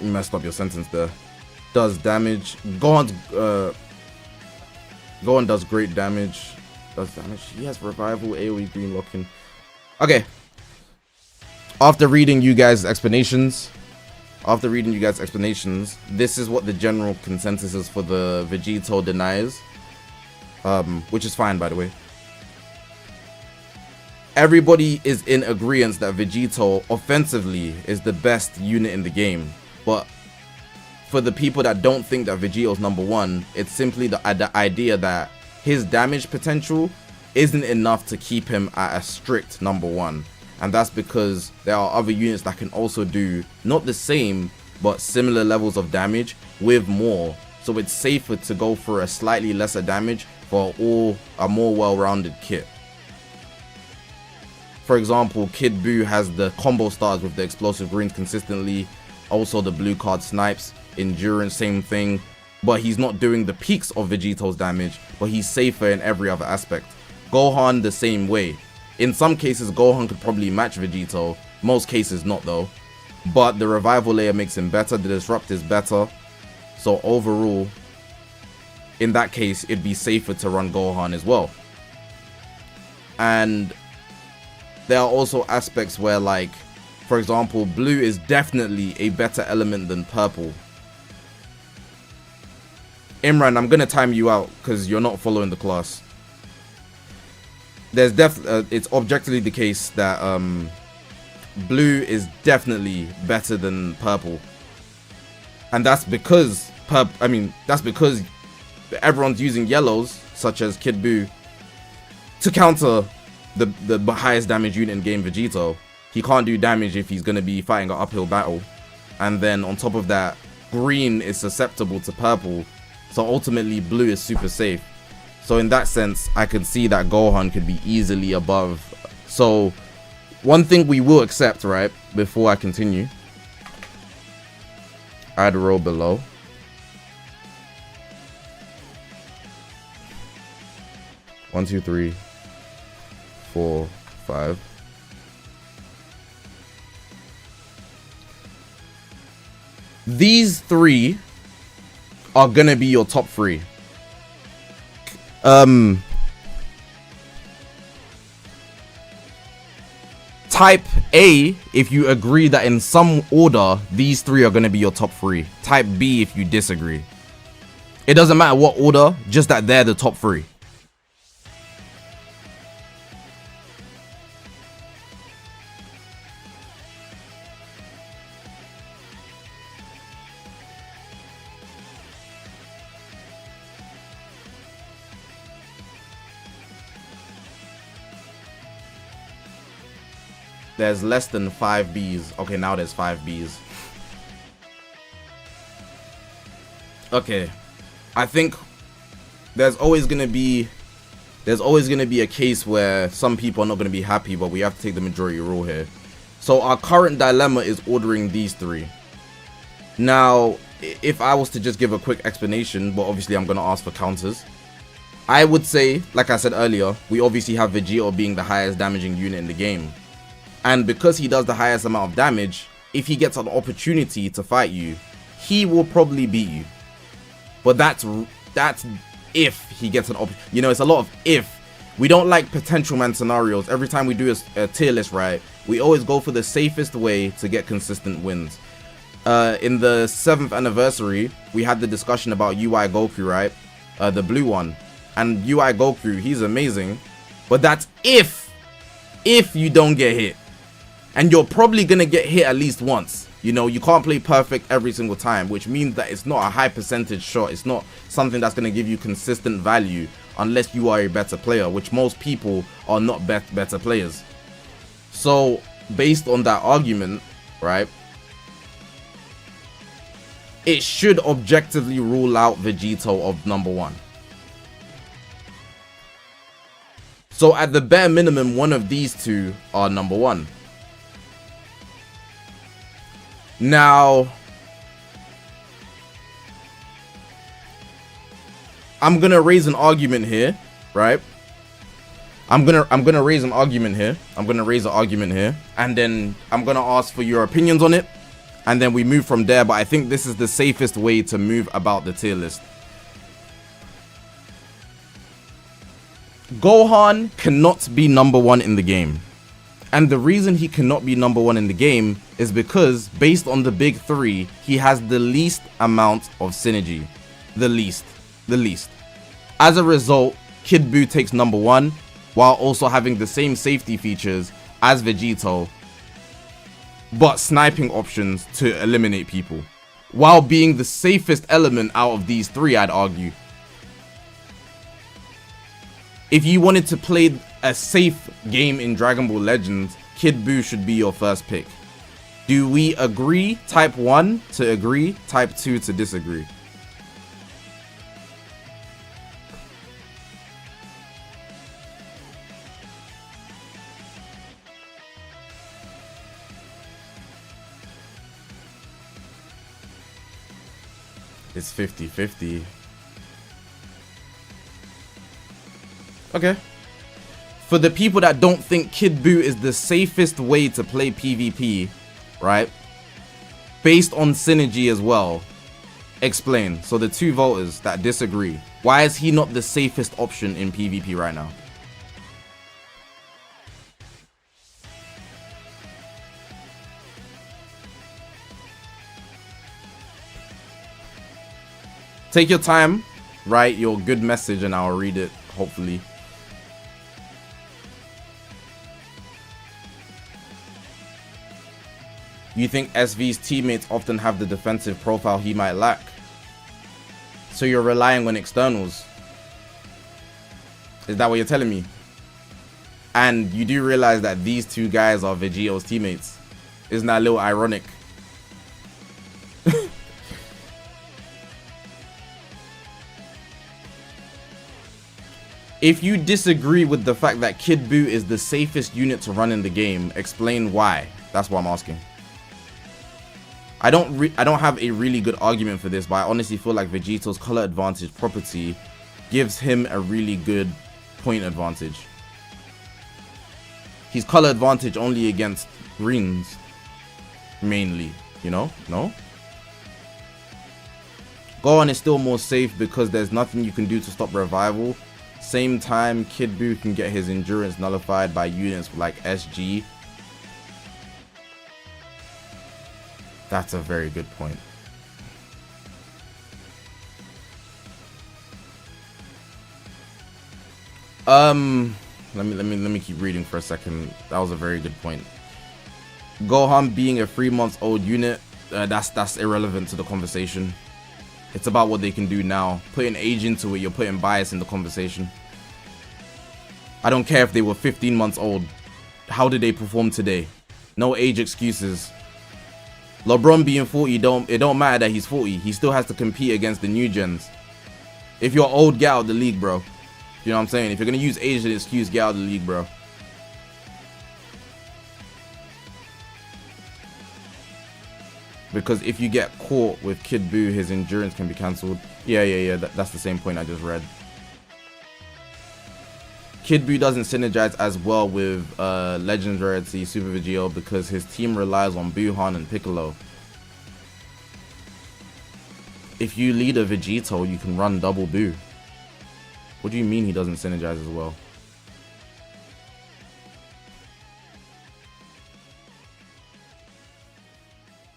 You messed up your sentence there. Does damage. Gohan does great damage. Does damage. He has revival, AoE, green locking. Okay. After reading you guys' explanations, this is what the general consensus is for the Vegito deniers. Which is fine, by the way. Everybody is in agreement that Vegito offensively is the best unit in the game, but for the people that don't think that Vegito's number 1, it's simply the idea that his damage potential isn't enough to keep him at a strict number 1, and that's because there are other units that can also do not the same but similar levels of damage with more, so it's safer to go for a slightly lesser damage for a more well-rounded kit. For example, Kid Buu has the combo stars with the explosive greens consistently. Also the blue card snipes. Endurance, same thing. but he's not doing the peaks of Vegito's damage, but he's safer in every other aspect. Gohan the same way. In some cases, Gohan could probably match Vegito. Most cases not though. But the revival layer makes him better, the disrupt is better. So overall, in that case, it'd be safer to run Gohan as well. And there are also aspects where, like, for example, blue is definitely a better element than purple. Imran, I'm gonna time you out because you're not following the class. There's it's objectively the case that blue is definitely better than purple, and that's because that's because everyone's using yellows such as Kid Buu to counter the highest damage unit in game, Vegito. He can't do damage if he's gonna be fighting an uphill battle, and then on top of that, green is susceptible to purple, so ultimately blue is super safe. So in that sense, I can see that Gohan could be easily above. So one thing we will accept, right, before I continue, add row below. One, two, three, 4, 5. These 3 are gonna be your top 3. Type A if you agree that in some order these 3 are gonna be your top 3. Type B if you disagree. It doesn't matter what order, just that they're the top 3. There's less than 5 Bs. Okay, now there's 5 Bs. Okay. I think there's always gonna be a case where some people are not gonna be happy, but we have to take the majority rule here. So our current dilemma is ordering these 3. Now, if I was to just give a quick explanation, but obviously I'm gonna ask for counters, I would say, like I said earlier, we obviously have Vegito being the highest damaging unit in the game. And because he does the highest amount of damage, if he gets an opportunity to fight you, he will probably beat you. But that's if he gets an opportunity. You know, it's a lot of if. We don't like potential man scenarios. Every time we do a tier list, right, we always go for the safest way to get consistent wins. In the 7th anniversary, we had the discussion about UI Goku, right? The blue one. And UI Goku, he's amazing. But that's if you don't get hit. And you're probably gonna get hit at least once. You know, you can't play perfect every single time, which means that it's not a high percentage shot. It's not something that's gonna give you consistent value unless you are a better player, which most people are not better players. So based on that argument, right, it should objectively rule out Vegito of number 1. So at the bare minimum, one of these 2 are number 1. Now, I'm gonna raise an argument here, right? I'm gonna raise an argument here. And then I'm gonna ask for your opinions on it, and then we move from there. But I think this is the safest way to move about the tier list. Gohan cannot be number 1 in the game. And the reason he cannot be number 1 in the game is because, based on the big 3, he has the least amount of synergy. The least. As a result, Kid Buu takes number 1, while also having the same safety features as Vegito, but sniping options to eliminate people, while being the safest element out of these 3, I'd argue. If you wanted to play a safe game in Dragon Ball Legends, Kid Buu should be your first pick. Do we agree? Type 1 to agree, type 2 to disagree. It's 50-50. Okay. For the people that don't think Kid Buu is the safest way to play PvP, right? Based on synergy as well. Explain. So the 2 voters that disagree, why is he not the safest option in PvP right now? Take your time, write your good message and I'll read it, hopefully. You think SV's teammates often have the defensive profile he might lack? So you're relying on externals? Is that what you're telling me? And you do realize that these 2 guys are Vegito's teammates. Isn't that a little ironic? If you disagree with the fact that Kid Buu is the safest unit to run in the game, explain why. That's what I'm asking. I don't have a really good argument for this, but I honestly feel like Vegito's color advantage property gives him a really good point advantage. He's color advantage only against greens, mainly, you know? No? Gohan is still more safe because there's nothing you can do to stop revival. Same time, Kid Buu can get his endurance nullified by units like SG. That's a very good point. Let me keep reading for a second. That was a very good point. Gohan being a 3-month-old unit, that's irrelevant to the conversation. It's about what they can do now. Putting age into it, you're putting bias in the conversation. I don't care if they were 15 months old. How did they perform today? No age excuses. LeBron being 40, it don't matter that he's 40. He still has to compete against the new gens. If you're old, get out of the league, bro. You know what I'm saying? If you're gonna use age as an excuse, get out of the league, bro. Because if you get caught with Kid Buu, his endurance can be cancelled. Yeah. That's the same point I just read. Kid Buu doesn't synergize as well with Legends Rarity Super Vegito because his team relies on Buuhan and Piccolo. If you lead a Vegito, you can run double Buu. What do you mean he doesn't synergize as well?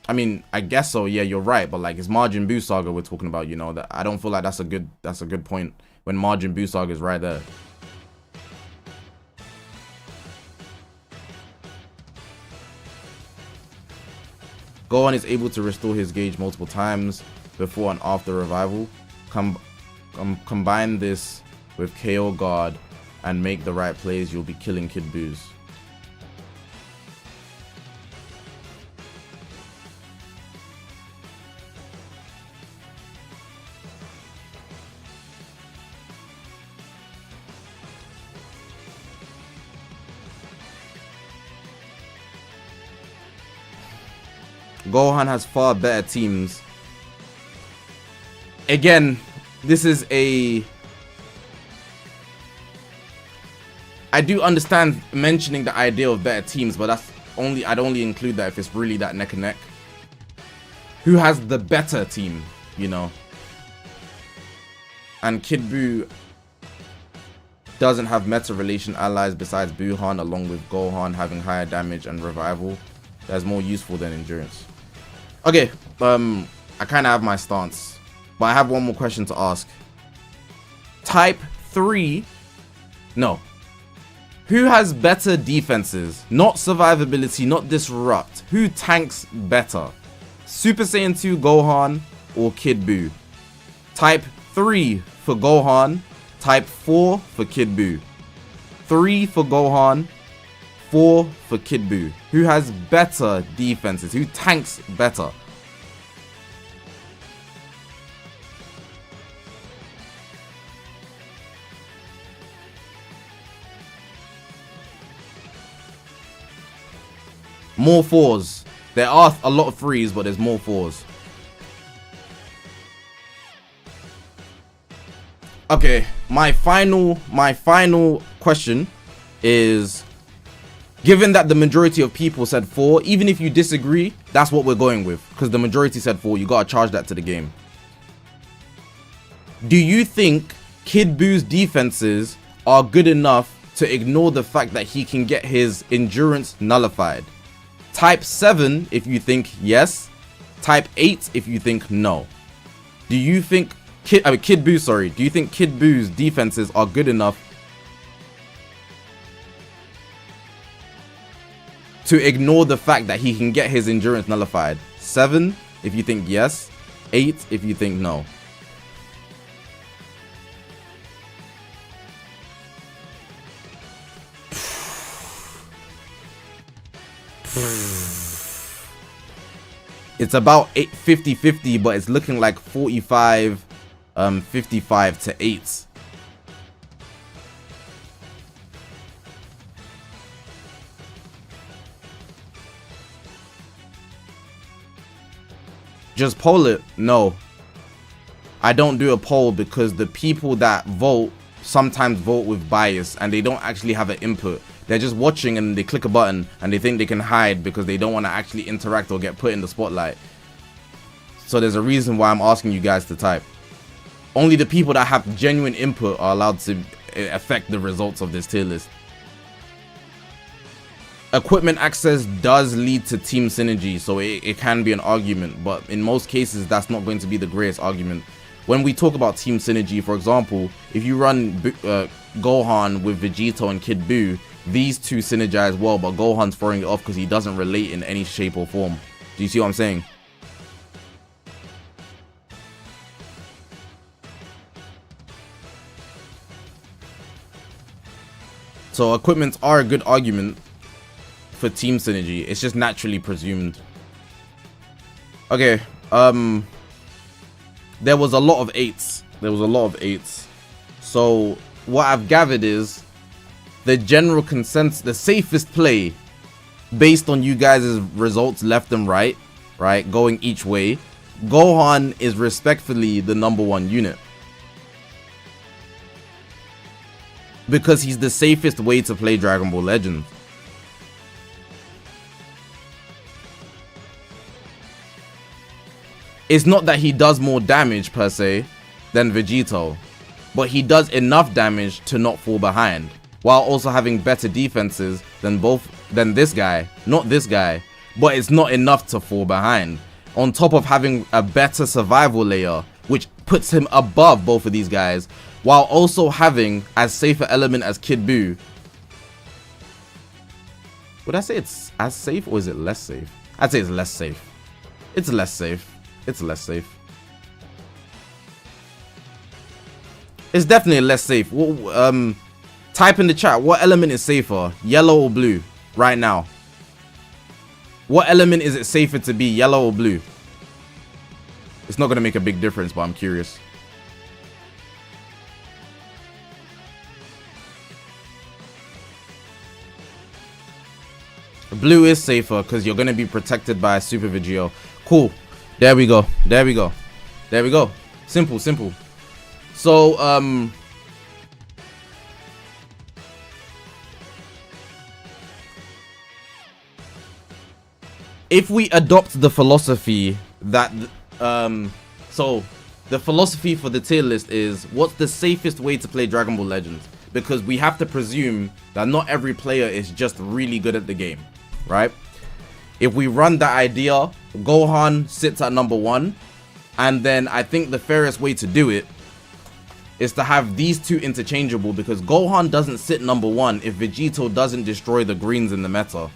I mean, I guess so. Yeah, you're right. But like, it's Majin Buu Saga we're talking about. You know that I don't feel like that's a good point when Majin Buu Saga is right there. Gohan is able to restore his gauge multiple times before and after revival. Combine this with KO guard and make the right plays, you'll be killing Kid Buu's. Gohan has far better teams. Again, this is a... I do understand mentioning the idea of better teams, but that's only... I'd only include that if it's really that neck and neck. Who has the better team, you know? And Kid Buu doesn't have meta relation allies besides Buuhan, along with Gohan having higher damage and revival. That's more useful than endurance. Okay, I kind of have my stance, but I have one more question to ask. Type 3, no. Who has better defenses? Not survivability, not disrupt. Who tanks better? Super Saiyan 2 Gohan or Kid Buu? Type 3 for Gohan, type 4 for Kid Buu. 3 for Gohan, 4 for Kid Buu. Who has better defenses? Who tanks better? More 4s. There are a lot of 3s, but there's more 4s. Okay, my final question is, given that the majority of people said 4, even if you disagree, that's what we're going with, because the majority said 4. You gotta charge that to the game. Do you think Kid Boo's defenses are good enough to ignore the fact that he can get his endurance nullified? Type 7 if you think yes. Type 8 if you think no. Do you think Kid Boo, sorry. Do you think Kid Boo's defenses are good enough to ignore the fact that he can get his endurance nullified? 7 if you think yes. 8 if you think no. It's about 50-50, but it's looking like 45 55 to 8. Just poll it. No, I don't do a poll because the people that vote sometimes vote with bias and they don't actually have an input. They're just watching and they click a button and they think they can hide because they don't want to actually interact or get put in the spotlight. So there's a reason why I'm asking you guys to type. Only the people that have genuine input are allowed to affect the results of this tier list. Equipment access does lead to team synergy, so it can be an argument, but in most cases that's not going to be the greatest argument. When we talk about team synergy, for example, if you run Gohan with Vegito and Kid Buu, these two synergize well, but Gohan's throwing it off because he doesn't relate in any shape or form. Do you see what I'm saying? So equipments are a good argument for team synergy. It's just naturally presumed. Okay, there was a lot of 8s. So what I've gathered is the general consensus, the safest play based on you guys' results left and right, going each way, Gohan is respectfully the #1 unit. Because he's the safest way to play Dragon Ball Legends. It's not that he does more damage per se than Vegito, but he does enough damage to not fall behind, while also having better defenses than this guy, not this guy, but it's not enough to fall behind. On top of having a better survival layer, which puts him above both of these guys, while also having as safe an element as Kid Buu. Would I say it's as safe or is it less safe? I'd say it's less safe. It's less safe. It's less safe. It's definitely less safe. Type in the chat, what element is safer, yellow or blue, right now? What element is it safer to be, yellow or blue? It's not going to make a big difference, but I'm curious. Blue is safer because you're going to be protected by Super Vegito. Cool. There we go. There we go. There we go. Simple, simple. So, if we adopt the philosophy that, so the philosophy for the tier list is what's the safest way to play Dragon Ball Legends? Because we have to presume that not every player is just really good at the game, right? If we run that idea, Gohan sits at #1, and then I think the fairest way to do it is to have these two interchangeable, because Gohan doesn't sit #1 if Vegito doesn't destroy the greens in the meta.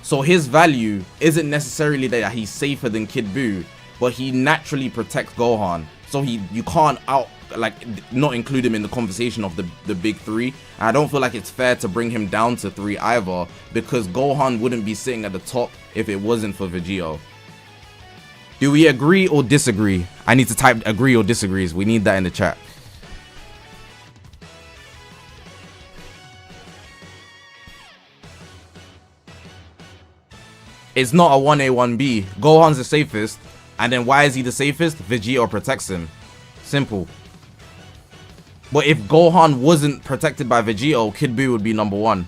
So his value isn't necessarily that he's safer than Kid Buu, but he naturally protects Gohan. So you can't not include him in the conversation of the big three. And I don't feel like it's fair to bring him down to 3 either, because Gohan wouldn't be sitting at the top if it wasn't for Vegito. Do we agree or disagree? I need to type agree or disagrees. We need that in the chat. It's not a 1A, 1B. Gohan's the safest. And then why is he the safest? Vegito protects him. Simple. But if Gohan wasn't protected by Vegito, Kid Buu would be number 1.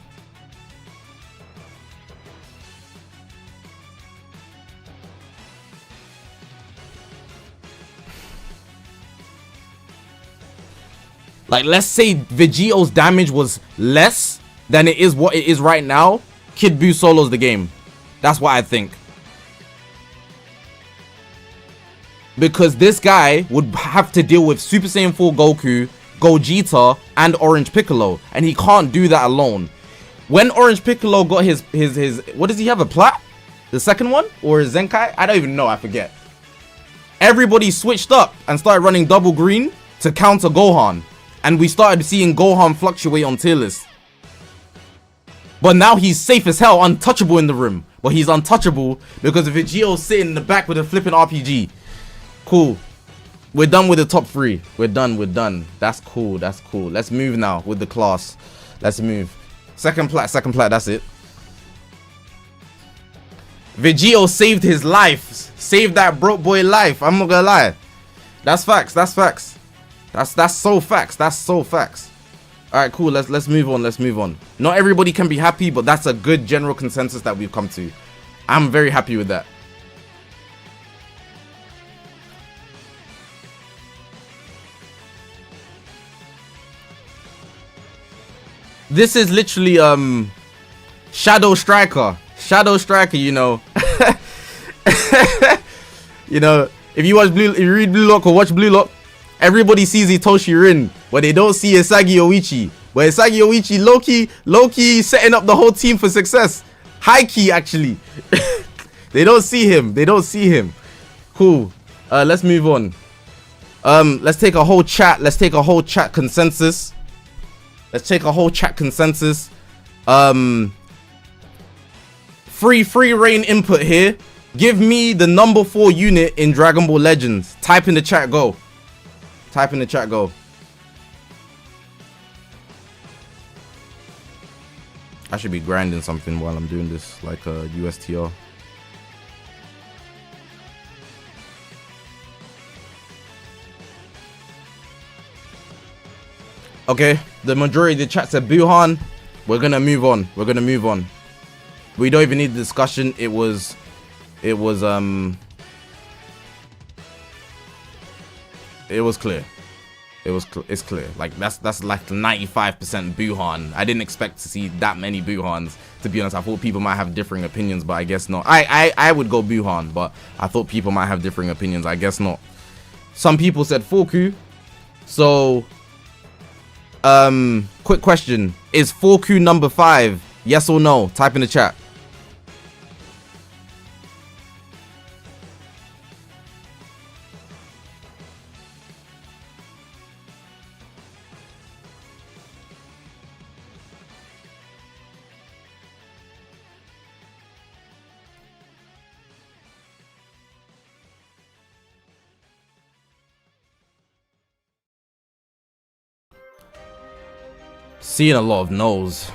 Like, let's say Vegito's damage was less than it is what it is right now. Kid Buu solos the game. That's what I think. Because this guy would have to deal with Super Saiyan 4 Goku, Gogeta, and Orange Piccolo. And he can't do that alone. When Orange Piccolo got his what does he have, a plat? The second one? Or a Zenkai? I don't even know, I forget. Everybody switched up and started running double green to counter Gohan. And we started seeing Gohan fluctuate on tier list. But now he's safe as hell, untouchable in the room. But he's untouchable because Vegito's sitting in the back with a flipping RPG. Cool. We're done with the top 3. We're done. That's cool. Let's move now with the class. Let's move. Second plat, that's it. Vegito saved his life. Saved that broke boy life. I'm not gonna lie. That's facts. That's so facts. Alright, cool. Let's move on. Not everybody can be happy, but that's a good general consensus that we've come to. I'm very happy with that. This is literally Shadow Striker, you know. You know, if you read Blue Lock or watch Blue Lock, everybody sees Itoshi Rin, but they don't see Isagi Oichi. But Isagi Oichi, low-key setting up the whole team for success. High-key, actually. They don't see him. Cool. Let's move on. Let's take a whole chat consensus. Free reign input here. Give me the number 4 unit in Dragon Ball Legends. Type in the chat, go. I should be grinding something while I'm doing this, like a USTR. Okay, the majority of the chat said Buhan. We're gonna move on. We don't even need the discussion. It was clear. It's clear. Like that's like 95% Buhan. I didn't expect to see that many Buhans, to be honest. I thought people might have differing opinions, but I guess not. I would go Buhan, but I thought people might have differing opinions. I guess not. Some people said Forku. So quick question. Is Forku number 5? Yes or no? Type in the chat. Seeing a lot of no's.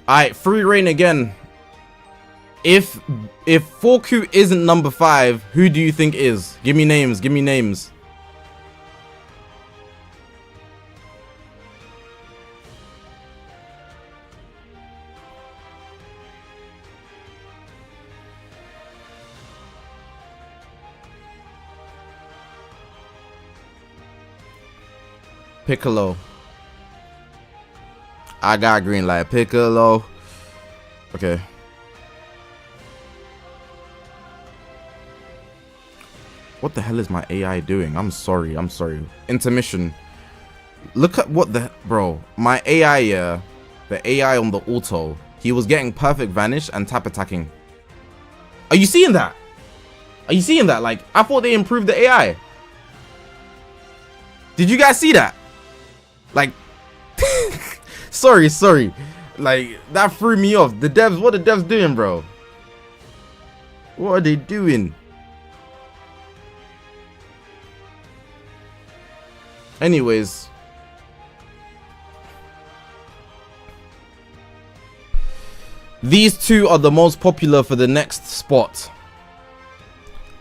Alright, free reign again. If Forku isn't number 5, who do you think is? Give me names. Piccolo. I got green light. Piccolo. Okay. What the hell is my AI doing? I'm sorry. Intermission. Look at what the... Bro, my AI, the AI on the auto, he was getting perfect vanish and tap attacking. Are you seeing that? Like, I thought they improved the AI. Did you guys see that? Like... Sorry. Like, that threw me off. The devs, what are the devs doing, bro? What are they doing? Anyways. These two are the most popular for the next spot.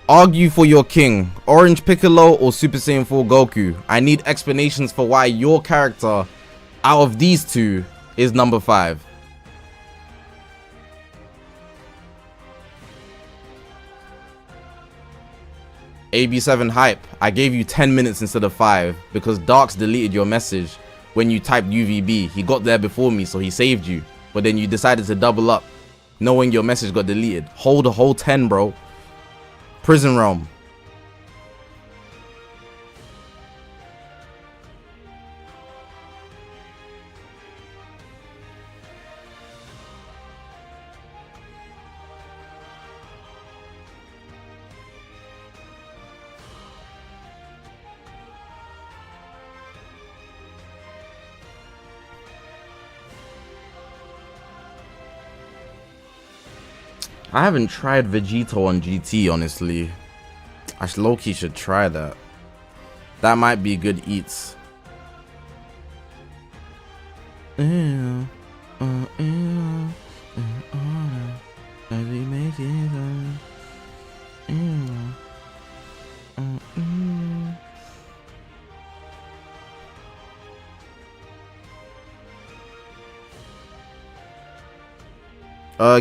Argue for your king. Orange Piccolo or Super Saiyan 4 Goku. I need explanations for why your character out of these two is number 5. AB7 hype. I gave you 10 minutes instead of 5 because Darks deleted your message when you typed UVB. He got there before me, so he saved you. But then you decided to double up knowing your message got deleted. Hold a whole 10, bro. Prison Realm. I haven't tried Vegito on GT, honestly. I low-key should try that. That might be good eats.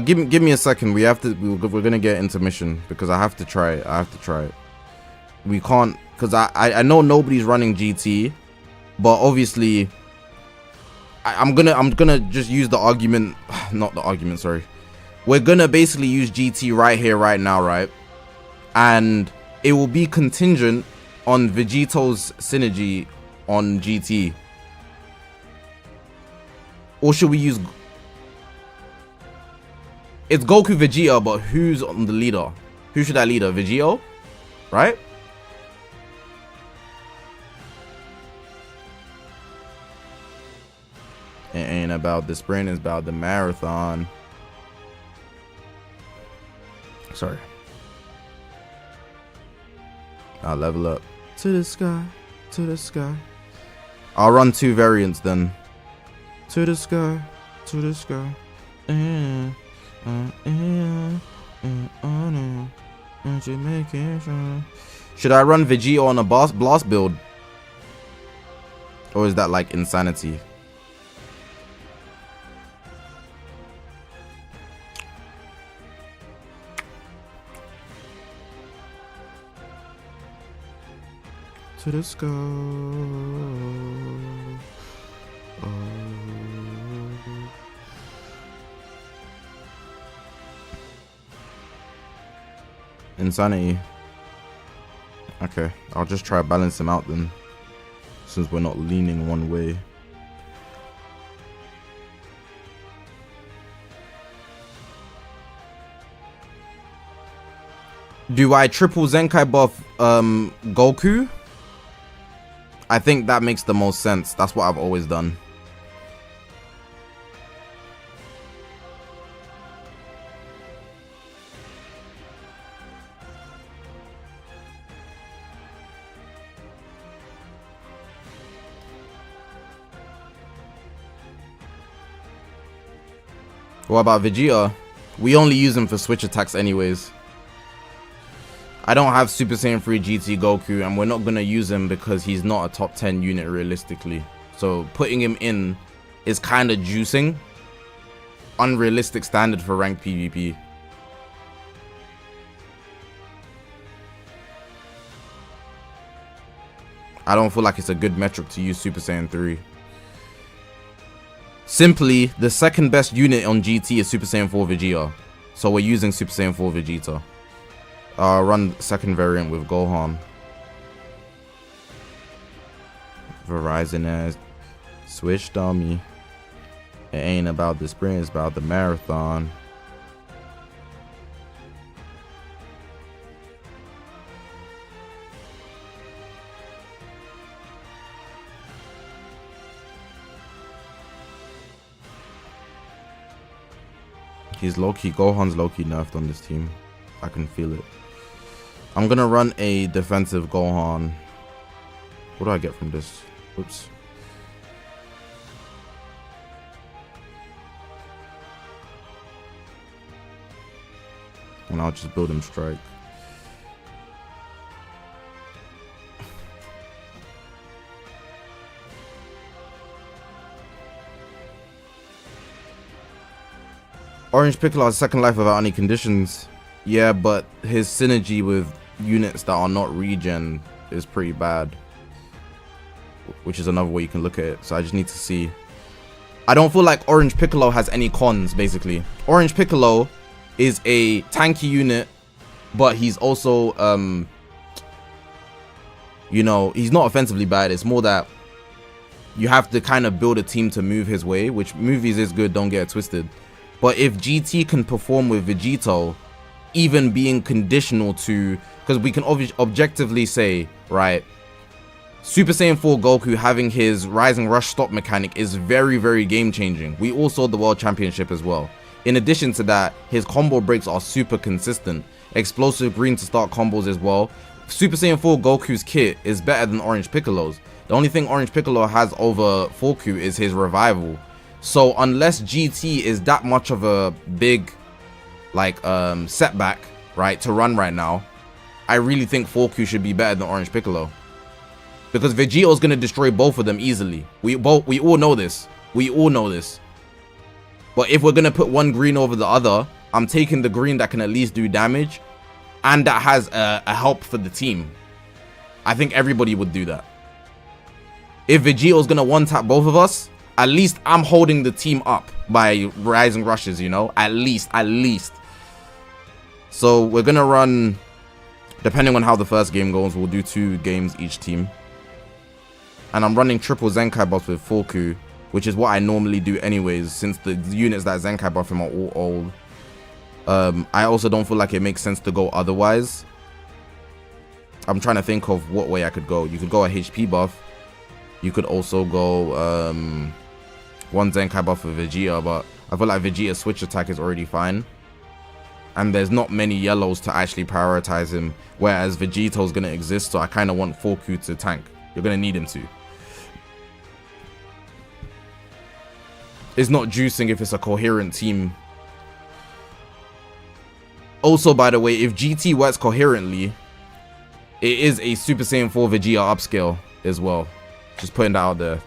Give me a second. We're gonna get intermission because I have to try it. We can't, because I know nobody's running GT, but obviously I'm gonna just use the argument, not the argument, sorry. We're gonna basically use GT right here, right now, right? And it will be contingent on Vegito's synergy on GT. Or should we use... It's Goku Vegeta, but who's on the leader? Who should I leader? Vegito? Right? It ain't about the sprint, it's about the marathon. Sorry. I'll level up. To the sky, to the sky. I'll run 2 variants then. To the sky, to the sky. Should I run Vegito on a blast build? Or is that like insanity? To the sky. Insanity. Okay, I'll just try to balance him out then, since we're not leaning one way. Do I triple Zenkai buff Goku? I think that makes the most sense. That's what I've always done. What about Vegeta? We only use him for switch attacks anyways. I don't have Super Saiyan 3 GT Goku, and we're not going to use him because he's not a top 10 unit realistically. So putting him in is kind of juicing. Unrealistic standard for ranked PvP. I don't feel like it's a good metric to use Super Saiyan 3. Simply, the second best unit on GT is Super Saiyan 4 Vegeta. So we're using Super Saiyan 4 Vegeta. Run second variant with Gohan. Verizon as Switch dummy. It ain't about the sprint, it's about the marathon. He's low-key, Gohan's low-key nerfed on this team. I can feel it. I'm gonna run a defensive Gohan. What do I get from this? Oops. And I'll just build him strike. Orange Piccolo has second life without any conditions. Yeah, but his synergy with units that are not regen is pretty bad, which is another way you can look at it. So I just need to see. I don't feel like Orange Piccolo has any cons, basically. Orange Piccolo is a tanky unit, but he's also you know, he's not offensively bad. It's more that you have to kind of build a team to move his way, which movies is good, don't get it twisted. But if GT can perform with Vegito, even being conditional to, because we can objectively say, right, Super Saiyan 4 Goku having his Rising Rush stop mechanic is very, very game changing. We all saw the World Championship as well. In addition to that, his combo breaks are super consistent. Explosive green to start combos as well. Super Saiyan 4 Goku's kit is better than Orange Piccolo's. The only thing Orange Piccolo has over 4Q is his revival. So unless GT is that much of a big like setback, right, to run right now, I really think 4Q should be better than Orange Piccolo. Because Vegito is gonna destroy both of them easily. We all know this. We all know this. But if we're gonna put one green over the other, I'm taking the green that can at least do damage and that has a help for the team. I think everybody would do that. If Vegito's gonna one-tap both of us, at least I'm holding the team up by rising rushes, you know? At least. So we're gonna run, depending on how the first game goes, we'll do 2 games each team. And I'm running triple Zenkai buffs with 4Q, which is what I normally do anyways, since the units that Zenkai buff him are all old. I also don't feel like it makes sense to go otherwise. I'm trying to think of what way I could go. You could go a HP buff. You could also go one Zenkai buff with Vegeta, but I feel like Vegeta's switch attack is already fine. And there's not many yellows to actually prioritize him, whereas Vegito's going to exist, so I kind of want 4Q to tank. You're going to need him to. It's not juicing if it's a coherent team. Also, by the way, if GT works coherently, it is a Super Saiyan 4 Vegeta upscale as well. Just putting that out there.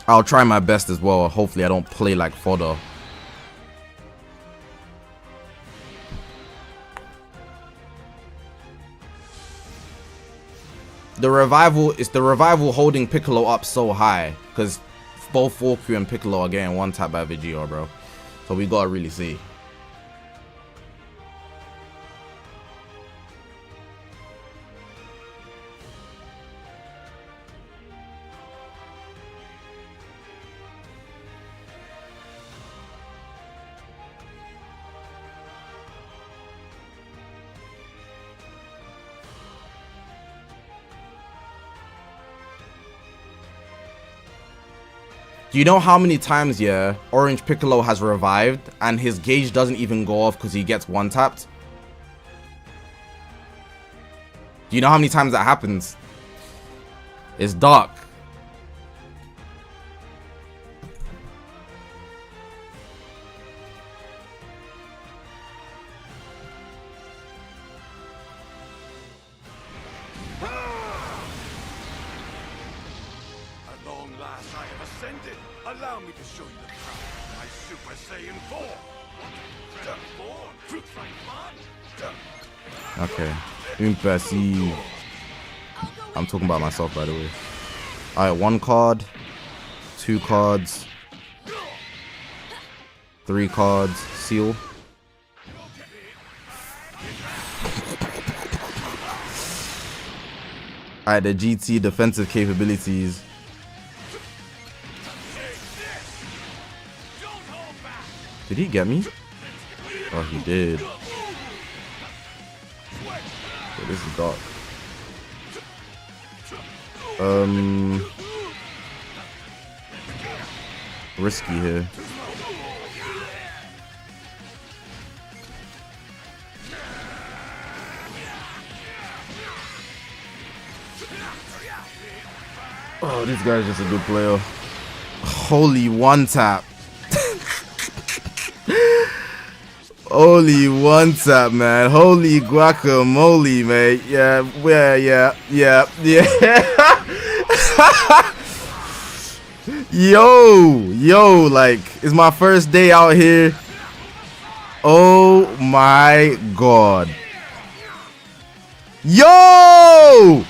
I'll try my best as well. Hopefully I don't play like fodder. The revival holding Piccolo up so high, because both 4Q and Piccolo are getting one tap by Vegito, bro. So we gotta really see. Do you know how many times, yeah, Orange Piccolo has revived and his gauge doesn't even go off because he gets one tapped? Do you know how many times that happens? It's dark. Allow me to show you the power of my Super Saiyan 4. Okay. Impressive. I'm talking about myself, by the way. Alright, 1 card, 2 cards, 3 cards, seal. Alright, the GT defensive capabilities. Did he get me? Oh, he did. Okay, this is dark. Risky here. Oh, this guy's just a good player. Holy one tap. Holy one tap, man. Holy guacamole, mate. Yeah. Yo, like, it's my first day out here. Oh my god. Yo!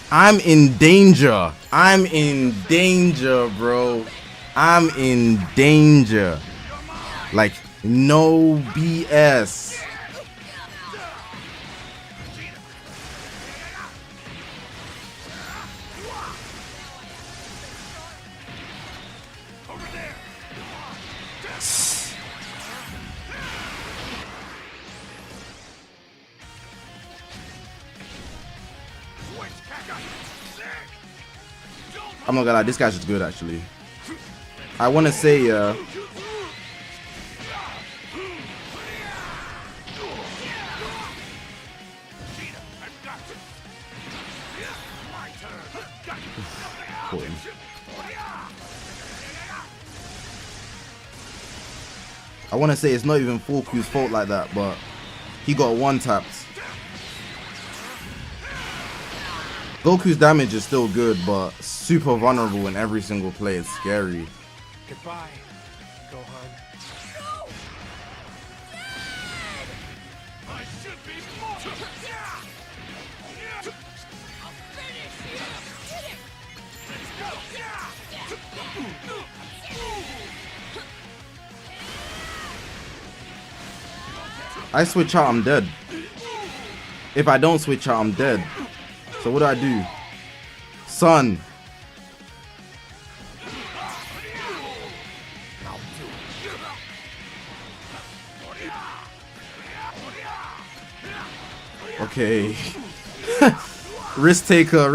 I'm in danger. I'm in danger, bro. I'm in danger. Like, no BS. I'm not gonna lie, this guy's just good actually. I wanna say it's not even Fuku's fault like that, but he got one tapped. Goku's damage is still good, but super vulnerable in every single play. It's scary. Goodbye, Gohan. I should be more. I'll finish you! Hit it! Let's go. I switch out, I'm dead. If I don't switch out, I'm dead. So what do? Son. Okay. Risk taker.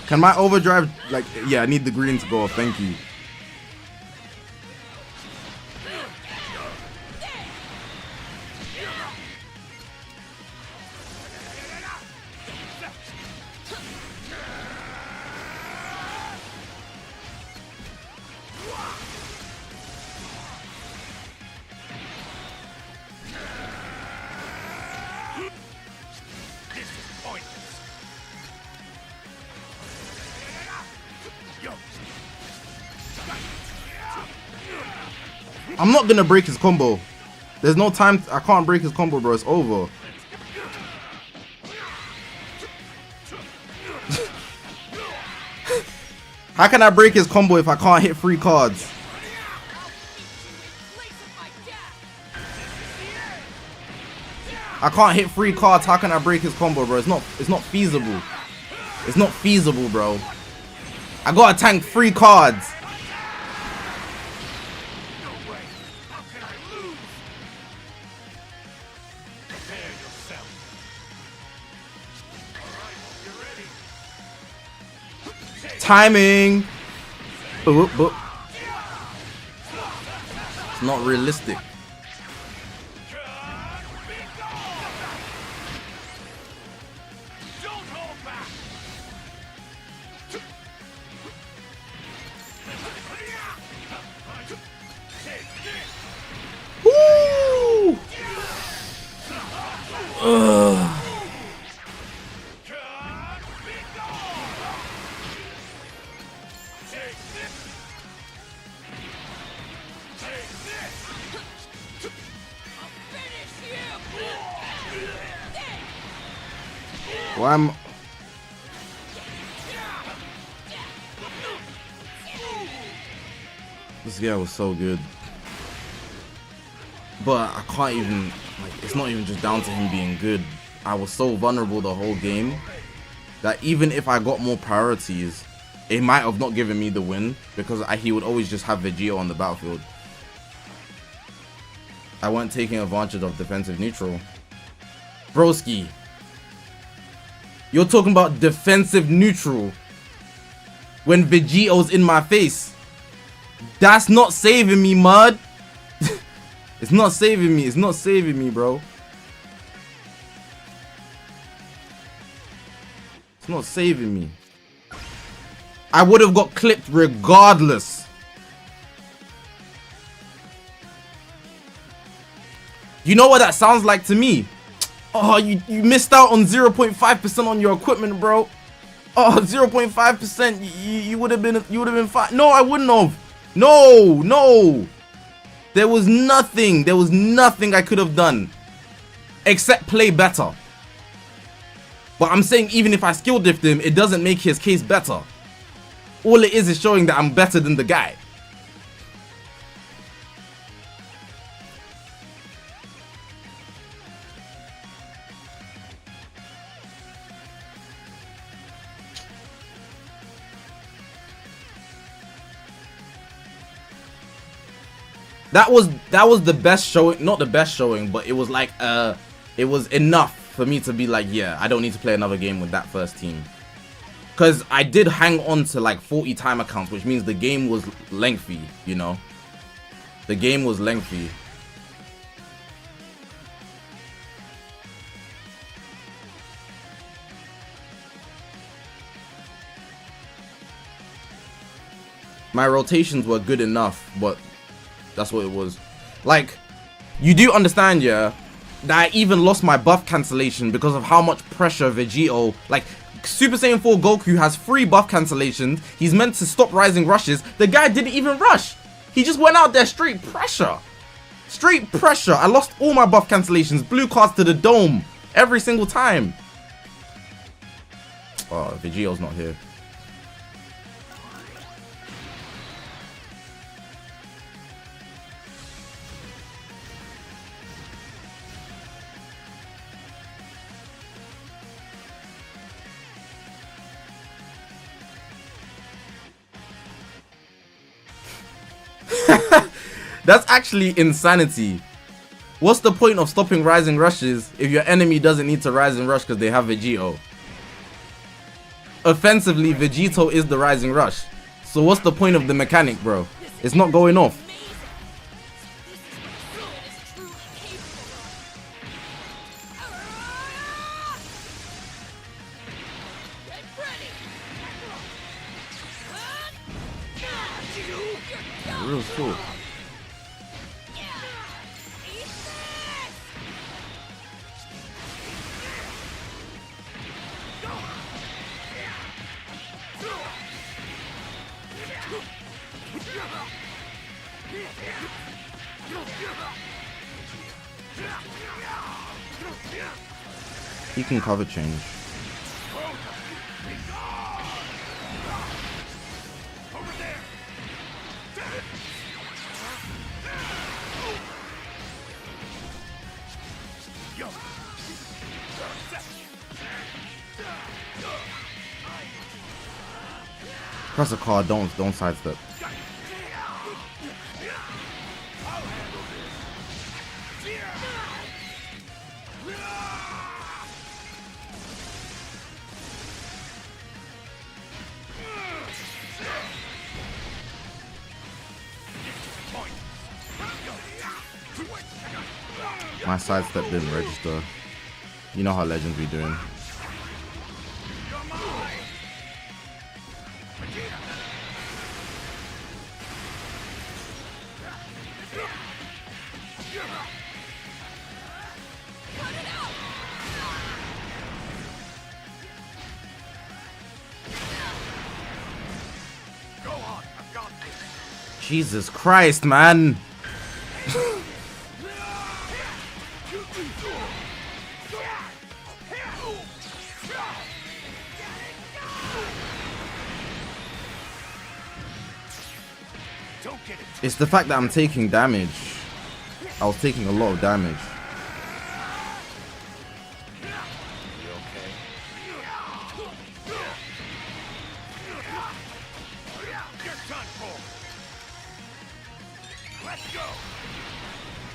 Can my overdrive, like, yeah, I need the green to go off. Thank you. I'm not gonna break his combo. There's no time. I can't break his combo, bro. It's over. How can I break his combo if I can't hit free cards? I can't hit free cards. How can I break his combo, bro? It's not feasible. It's not feasible, bro. I gotta tank free cards. Timing. Boop, boop. It's not realistic. Woo! Ugh. Why am this guy was so good, but I can't even, like, it's not even just down to him being good. I was so vulnerable the whole game that even if I got more priorities, it might have not given me the win because he would always just have Vegito on the battlefield. I weren't taking advantage of defensive neutral. Broski, you're talking about defensive neutral when Vegito's in my face. That's not saving me, mud. It's not saving me. It's not saving me, bro. It's not saving me. I would have got clipped regardless. You know what that sounds like to me? Oh, you missed out on 0.5% on your equipment, bro. Oh, 0.5%. You would have been fine. No, I wouldn't have. No. There was nothing I could have done except play better. But I'm saying even if I skill diffed him, it doesn't make his case better. All it is showing that I'm better than the guy. That was the best showing, not the best showing, but it was like it was enough for me to be like, yeah, I don't need to play another game with that first team. Cause I did hang on to like 40 time accounts, which means the game was lengthy, you know. The game was lengthy. My rotations were good enough, but that's what it was. Like, you do understand, yeah, that I even lost my buff cancellation because of how much pressure Vegito, like, Super Saiyan 4 Goku has 3 buff cancellations. He's meant to stop rising rushes. The guy didn't even rush. He just went out there straight pressure. Straight pressure. I lost all my buff cancellations. Blue cards to the dome. Every single time. Oh, Vegito's not here. That's actually insanity. What's the point of stopping rising rushes if your enemy doesn't need to rise and rush because they have Vegito? Offensively, Vegito is the rising rush. So what's the point of the mechanic, bro? It's not going off. Real cool. He can cover change. Press a card, don't sidestep. My sidestep didn't register. You know how Legends be doing. Jesus Christ, man. It's the fact that I'm taking damage. I was taking a lot of damage.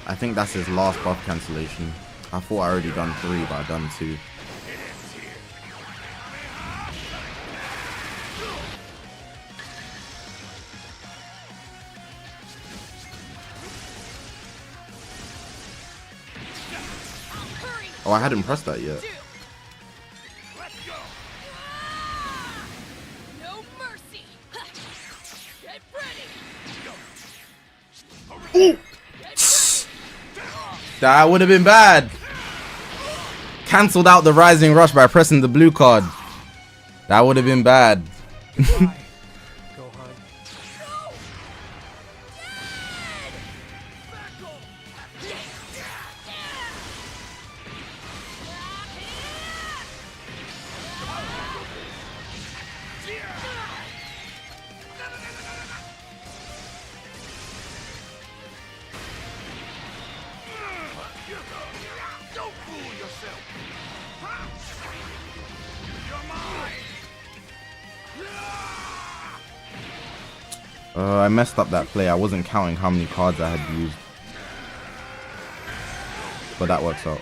I think that's his last buff cancellation. I thought I already done 3, but I done 2. Oh, I hadn't pressed that yet. No mercy. That would have been bad. Cancelled out the Rising Rush by pressing the blue card. That would have been bad. Gohan. Don't fool yourself. You're mine. I messed up that play. I wasn't counting how many cards I had used. But that works out.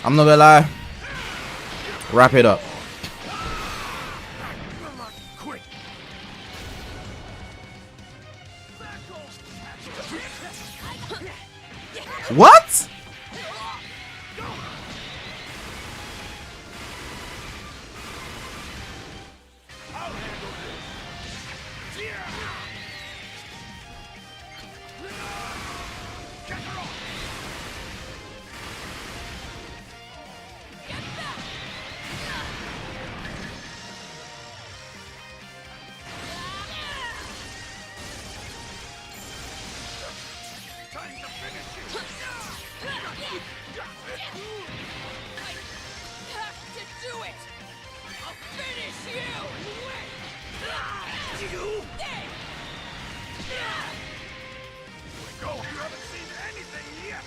I'm not gonna lie. Wrap it up. Quick. What? I'll handle this. Get her off. Time to finish it. I have to do it! I'll finish you! Go. You haven't seen anything yet.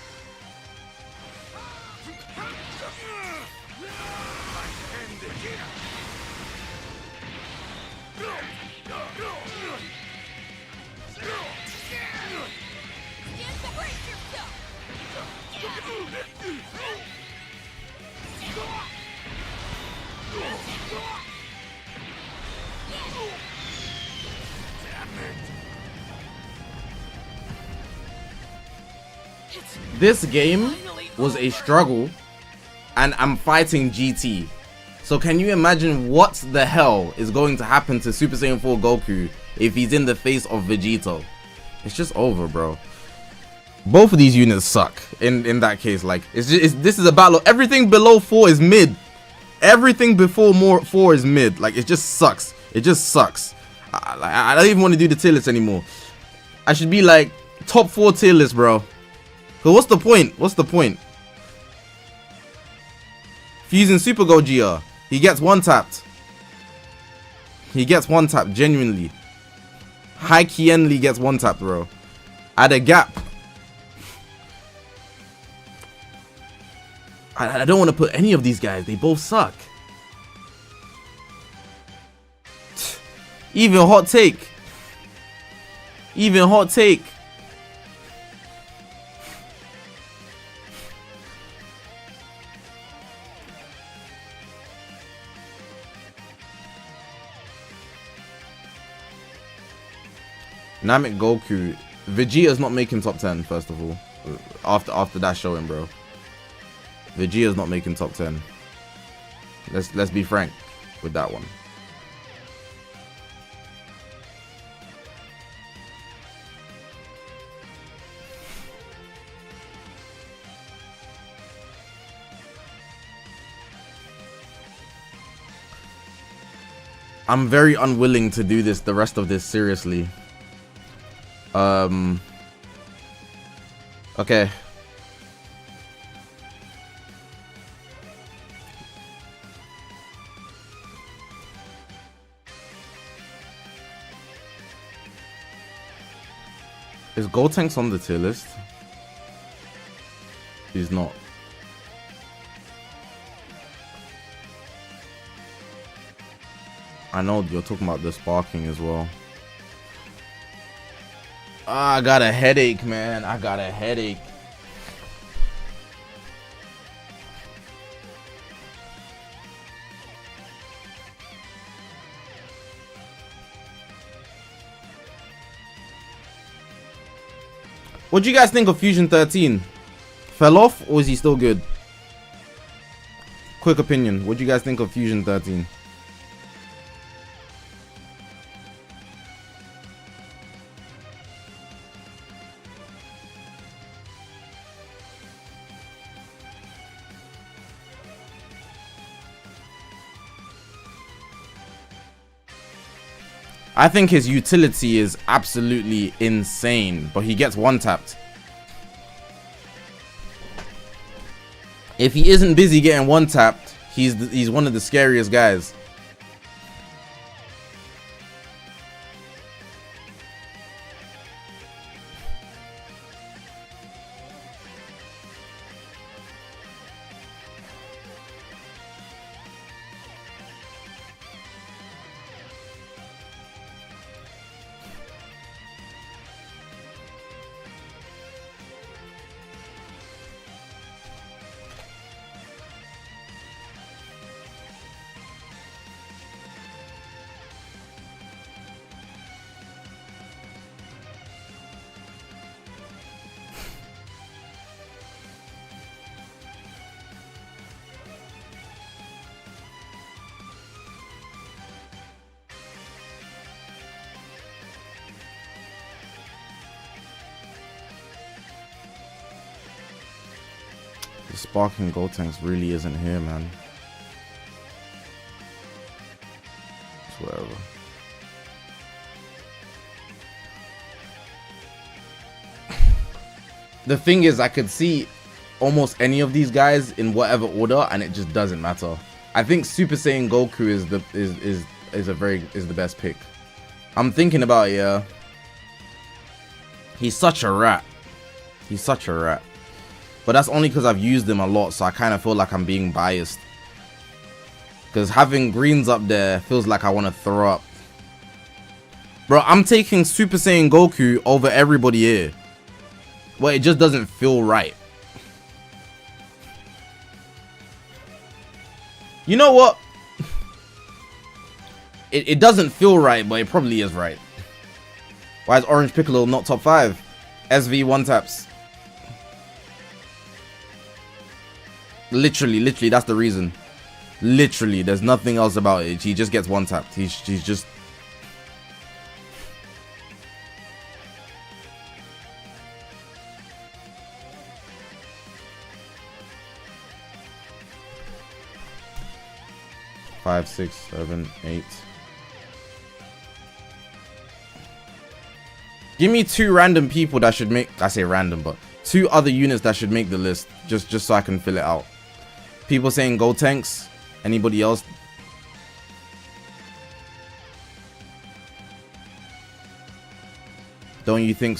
Let's end it here. Stand to brace yourself! This game was a struggle, and I'm fighting GT. So can you imagine what the hell is going to happen to Super Saiyan 4 Goku if he's in the face of Vegito? It's just over, bro. Both of these units suck in that case. Like, this is a battle. Everything below 4 is mid. Everything before 4 is mid. Like, it just sucks. It just sucks. I don't even want to do the tier list anymore. I should be like top 4 tier list, bro. Cause what's the point? What's the point? Fusing Super Gogeta. He gets one tapped. He gets one tapped, genuinely. High Kienli gets one tapped, bro. At a gap. I don't want to put any of these guys. They both suck. Even hot take. Even hot take. Namek Goku. Vegeta's not making top 10, first of all. After that showing, bro. Vegeta's not making top 10. Let's be frank with that one. I'm very unwilling to do the rest of this seriously. Okay. Is Gotenks on the tier list? He's not. I know you're talking about the sparking as well. Ah, I got a headache, man. I got a headache. What do you guys think of Fusion 13? Fell off, or is he still good? Quick opinion. What do you guys think of Fusion 13? I think his utility is absolutely insane, but he gets one-tapped. If he isn't busy getting one-tapped, he's one of the scariest guys. The sparking Gotenks really isn't here, man. It's whatever. The thing is, I could see almost any of these guys in whatever order, and it just doesn't matter. I think Super Saiyan Goku is the best pick. I'm thinking about it, yeah. He's such a rat. He's such a rat. But that's only because I've used him a lot, so I kind of feel like I'm being biased. Because having greens up there feels like I want to throw up. Bro, I'm taking Super Saiyan Goku over everybody here. Well, it just doesn't feel right. You know what? It doesn't feel right, but it probably is right. Why is Orange Piccolo not top 5? SV one taps. Literally, that's the reason. Literally, there's nothing else about it. He just gets one tapped. He's just... Five, 6, 7, 8. Give me 2 random people that should make... I say random, but 2 other units that should make the list. Just so I can fill it out. People saying Gotenks. Anybody else? Don't you think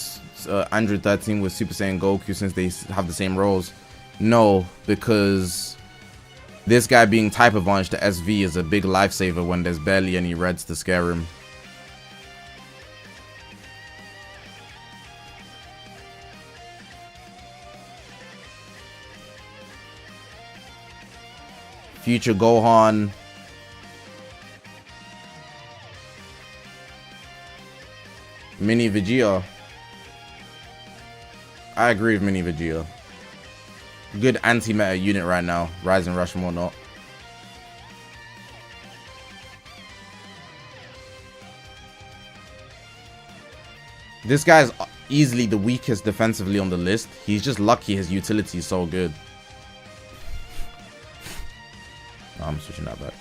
Android 13 was Super Saiyan Goku since they have the same roles? No, because this guy being type advantage to SV is a big lifesaver when there's barely any reds to scare him. Future Gohan. Mini Vegito. I agree with Mini Vegito. Good anti-meta unit right now. Rise and Rush and whatnot. This guy's easily the weakest defensively on the list. He's just lucky his utility is so good. No, I'm switching that back.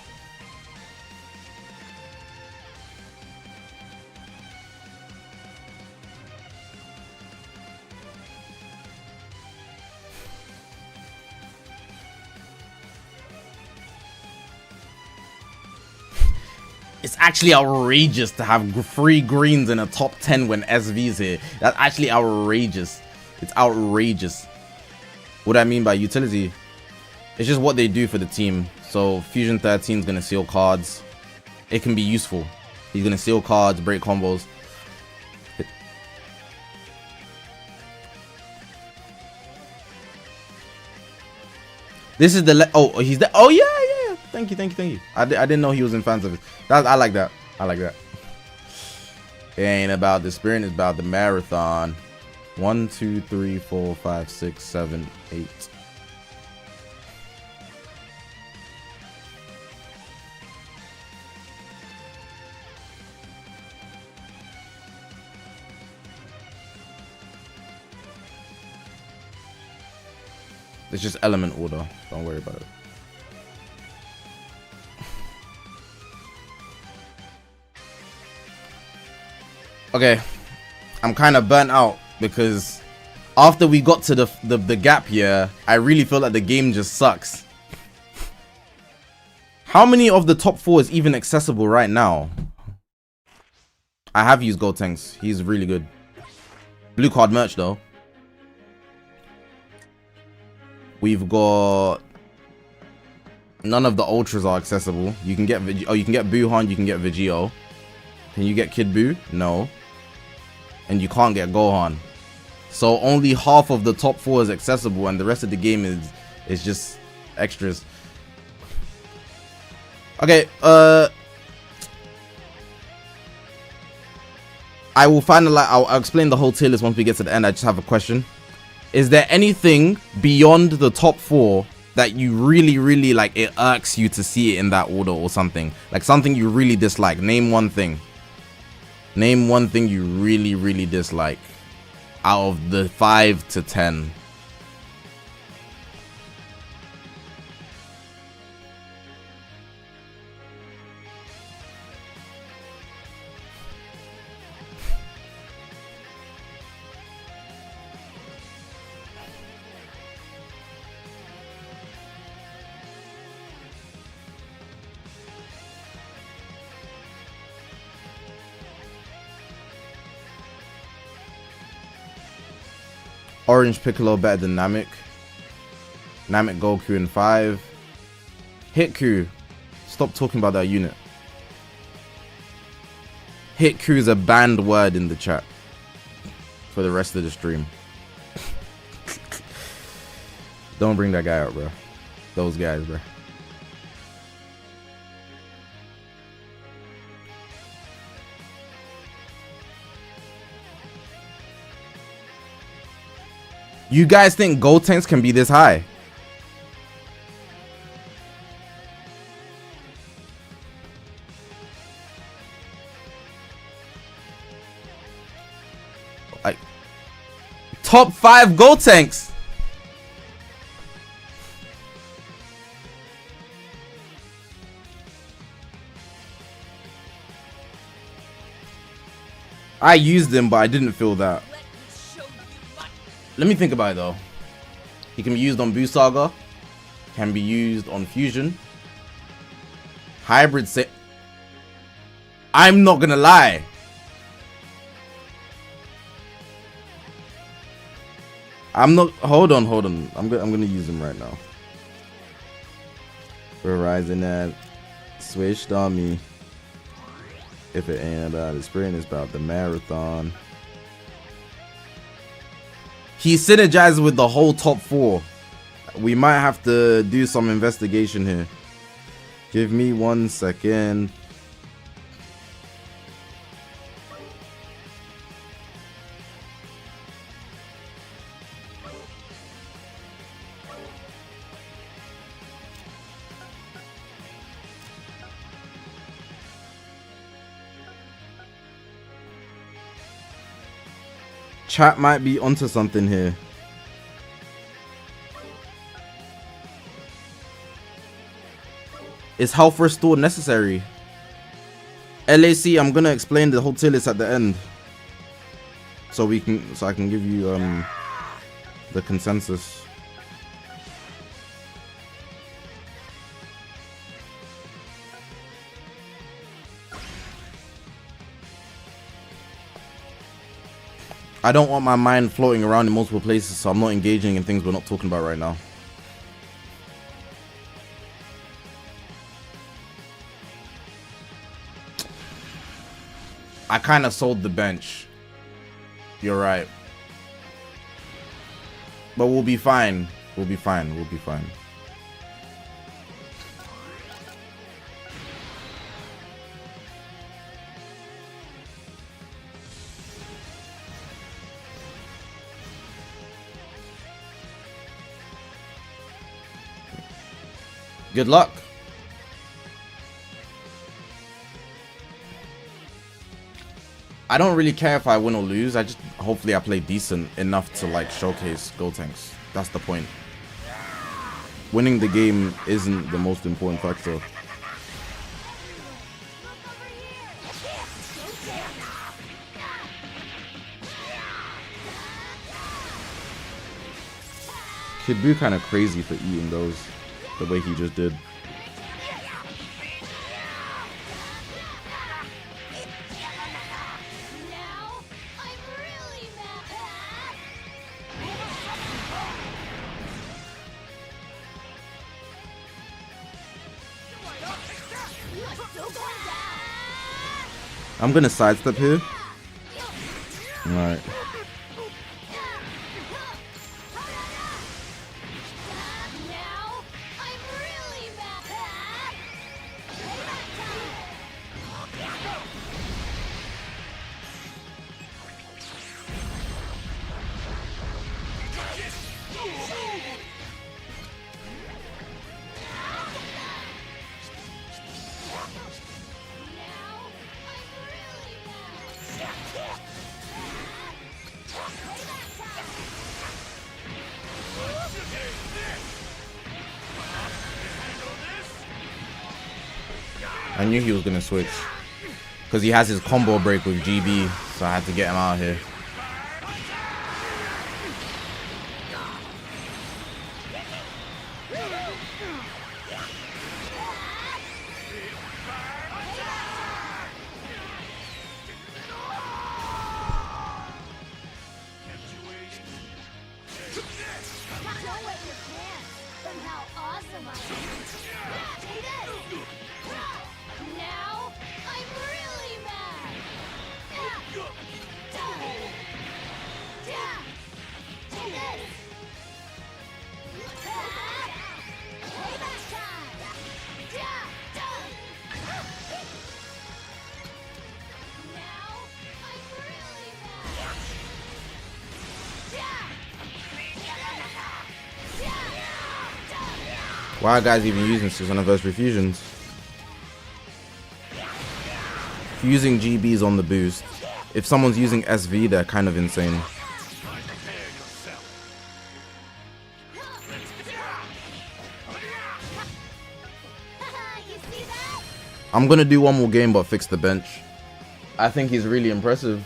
It's actually outrageous to have 3 greens in a top 10 when SV's here. That's actually outrageous. It's outrageous. What I mean by utility, it's just what they do for the team. So Fusion 13 is gonna seal cards. It can be useful. He's gonna seal cards, break combos. This is the oh, he's the oh yeah. Thank you. I didn't know he was in fan service. I like that. I like that. It ain't about the sprint, it's about the marathon. 1, 2, 3, 4, 5, 6, 7, 8. It's just element order. Don't worry about it. Okay, I'm kind of burnt out because after we got to the gap here, I really feel like the game just sucks. How many of the top 4 is even accessible right now? I have used Gotenks. He's really good. Blue card merch though. We've got none of the ultras are accessible. You can get you can get Buhan, you can get Vegito. Can you get Kid Buu? No. And you can't get Gohan. So only half of the top 4 is accessible, and the rest of the game is just extras. Okay, I will finalize. I'll explain the whole tier list once we get to the end. I just have a question. Is there anything beyond the top 4 that you really like, it irks you to see it in that order or something? Like something you really dislike. Name one thing. Name one thing you really dislike out of the 5 to 10. Orange Piccolo better than Namek. Namek Goku in 5. Hitku. Stop talking about that unit. Hitku is a banned word in the chat for the rest of the stream. Don't bring that guy out, bro. Those guys, bro. You guys think Gotenks can be this high? Like top 5 Gotenks. I used them, but I didn't feel that. Let me think about it though. He can be used on Buu Saga, can be used on Fusion, Hybrid set. I'm not gonna lie. I'm not. Hold on. I'm gonna use him right now. Verizon ad switched on me. If it ain't about the sprint, it's about the marathon. He synergizes with the whole top 4. We might have to do some investigation here. Give me 1 second. Chat might be onto something here. Is health restore necessary? LAC, I'm gonna explain the whole tier list at the end, so I can give you the consensus. I don't want my mind floating around in multiple places, so I'm not engaging in things we're not talking about right now. I kind of sold the bench. You're right. But we'll be fine. We'll be fine. We'll be fine. Good luck. I don't really care if I win or lose. I just hopefully I play decent enough to like showcase Gotenks. That's the point. Winning the game isn't the most important factor. Kid Buu kind of crazy for eating those the way he just did. I'm gonna sidestep here. Alright. I knew he was gonna switch because he has his combo break with GB, so I had to get him out of here. Why are guys even using 600 versus refusions? Using GBs on the boost. If someone's using SV, they're kind of insane. I'm gonna do one more game but fix the bench. I think he's really impressive.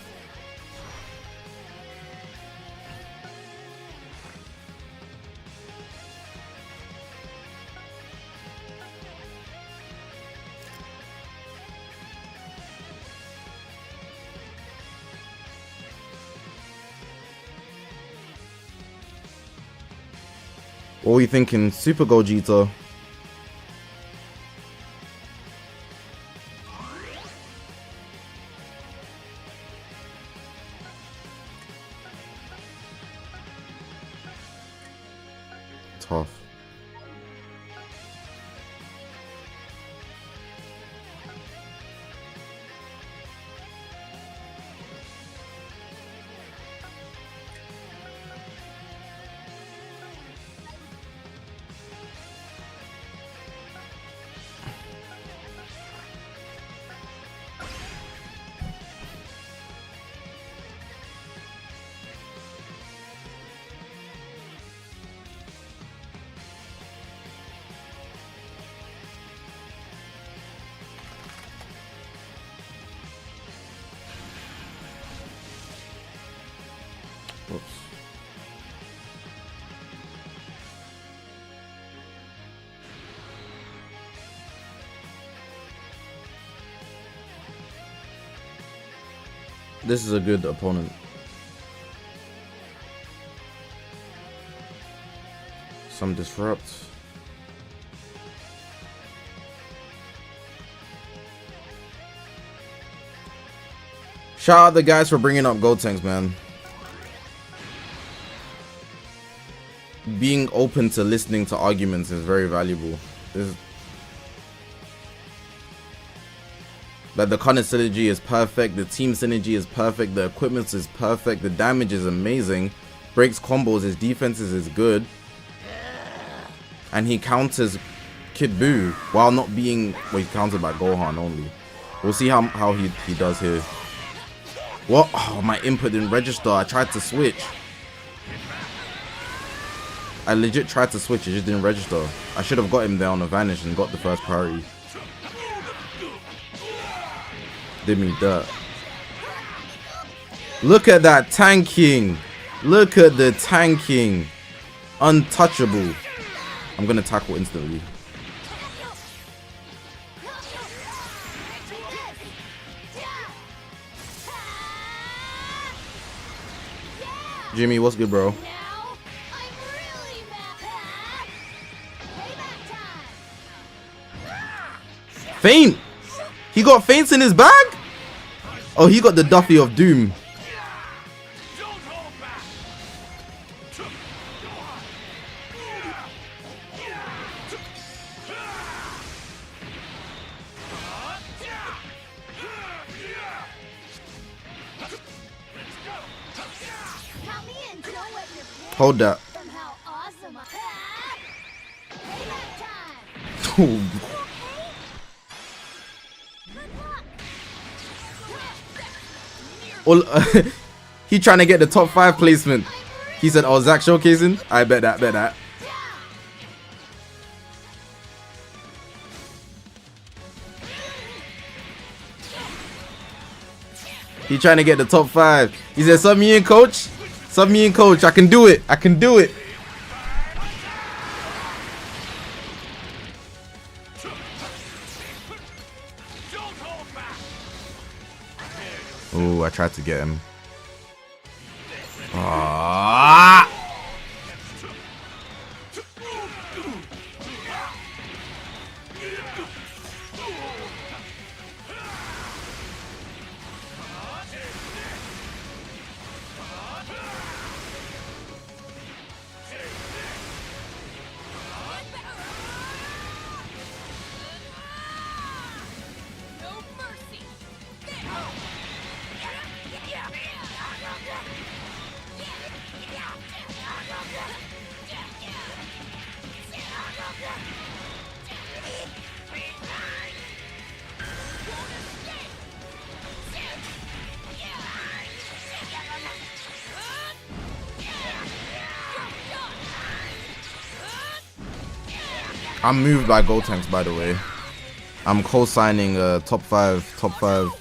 What are you thinking? Super Gogeta? Tough. Oops. This is a good opponent. Some disrupt. Shout out the guys for bringing up Gotenks, man. Being open to listening to arguments is very valuable. Like the Connor synergy is perfect, the team synergy is perfect, the equipment is perfect, the damage is amazing, breaks combos, his defenses is good, and he counters Kid Buu while not being, well, he's countered by Gohan only. We'll see how he does here. What? Oh, my input didn't register. I tried to switch. I legit tried to switch, it just didn't register. I should have got him there on a vanish and got the first parry. Did me dirt. Look at that tanking. Look at the tanking. Untouchable. I'm gonna tackle instantly. Jimmy, what's good, bro? Feint! He got feints in his bag? Oh, he got the Duffy of Doom. Hold that. He trying to get the top 5 placement. He said, "Oh, Zach showcasing." I bet that. He trying to get the top 5. He said, "Sub me in, coach. Sub me in, coach. I can do it. I can do it." Oh, I tried to get him. Ah! I'm moved by Gotenks, by the way. I'm co-signing top 5.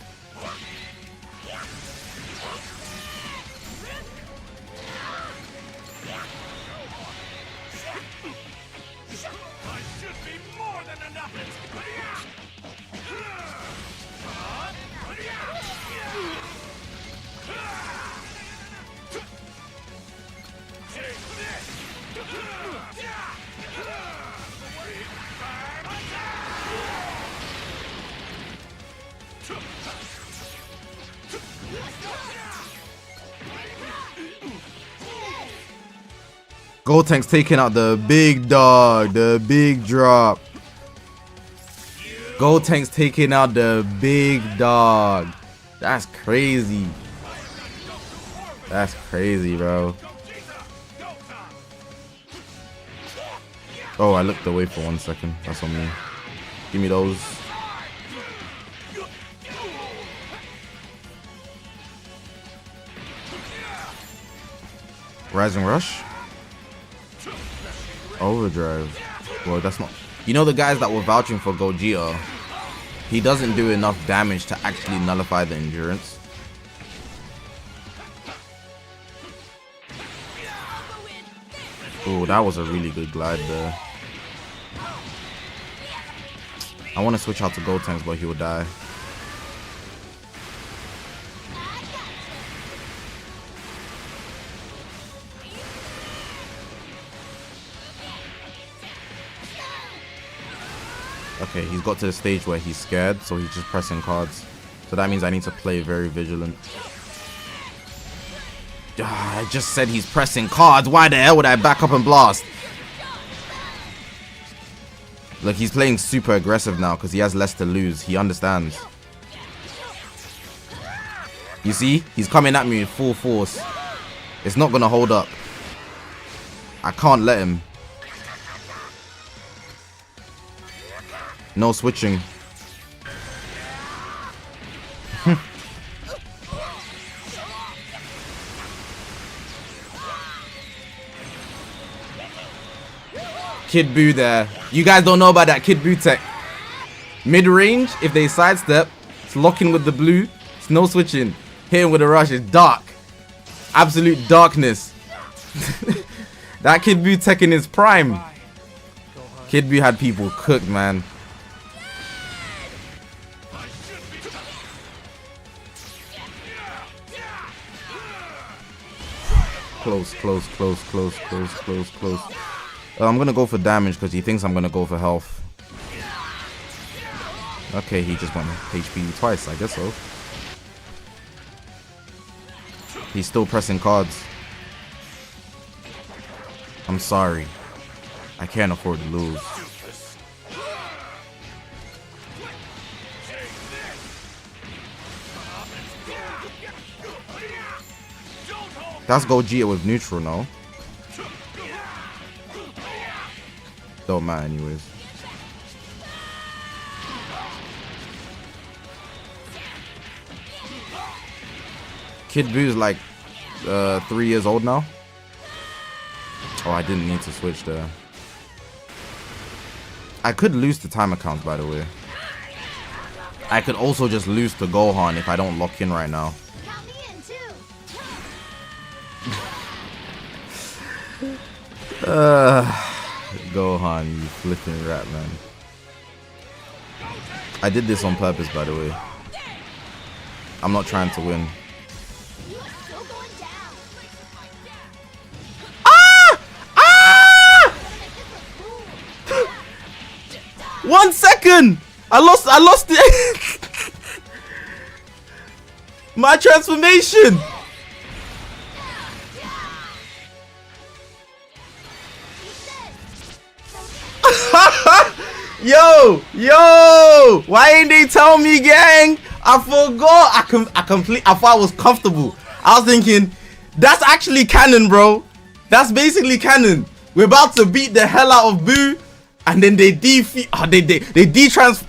Gotenks taking out the big dog, the big drop. Gotenks taking out the big dog. That's crazy. That's crazy, bro. Oh, I looked away for 1 second. That's on me. Give me those. Rising Rush. Overdrive. Well, that's not. You know the guys that were vouching for Gogeta, he doesn't do enough damage to actually nullify the endurance. Oh, that was a really good glide there. I want to switch out to Gotenks, but he will die. Okay, he's got to the stage where he's scared, so he's just pressing cards. So that means I need to play very vigilant. I just said he's pressing cards. Why the hell would I back up and blast? Look, he's playing super aggressive now because he has less to lose. He understands. You see? He's coming at me in full force. It's not going to hold up. I can't let him. No switching. Kid Buu there. You guys don't know about that Kid Buu tech. Mid-range, if they sidestep, it's locking with the blue. It's no switching. Hitting with a rush is dark. Absolute darkness. That Kid Buu tech in his prime. Kid Buu had people cooked, man. Close. I'm gonna go for damage because he thinks I'm gonna go for health. Okay, he just went HP twice, I guess so. He's still pressing cards. I'm sorry. I can't afford to lose. That's Gogeta with neutral, no? Don't matter anyways. Kid Buu is like 3 years old now. Oh, I didn't need to switch there. I could lose the time accounts, by the way. I could also just lose to Gohan if I don't lock in right now. Gohan, you flipping rat, man. I did this on purpose, by the way. I'm not trying to win. Ah! Ah! 1 second! I lost it! My transformation! Yo! Why ain't they tell me, gang? I forgot. I thought I was comfortable. I was thinking, that's actually canon, bro. That's basically canon. We're about to beat the hell out of Buu, and then they defeat. Oh, they de-transfer.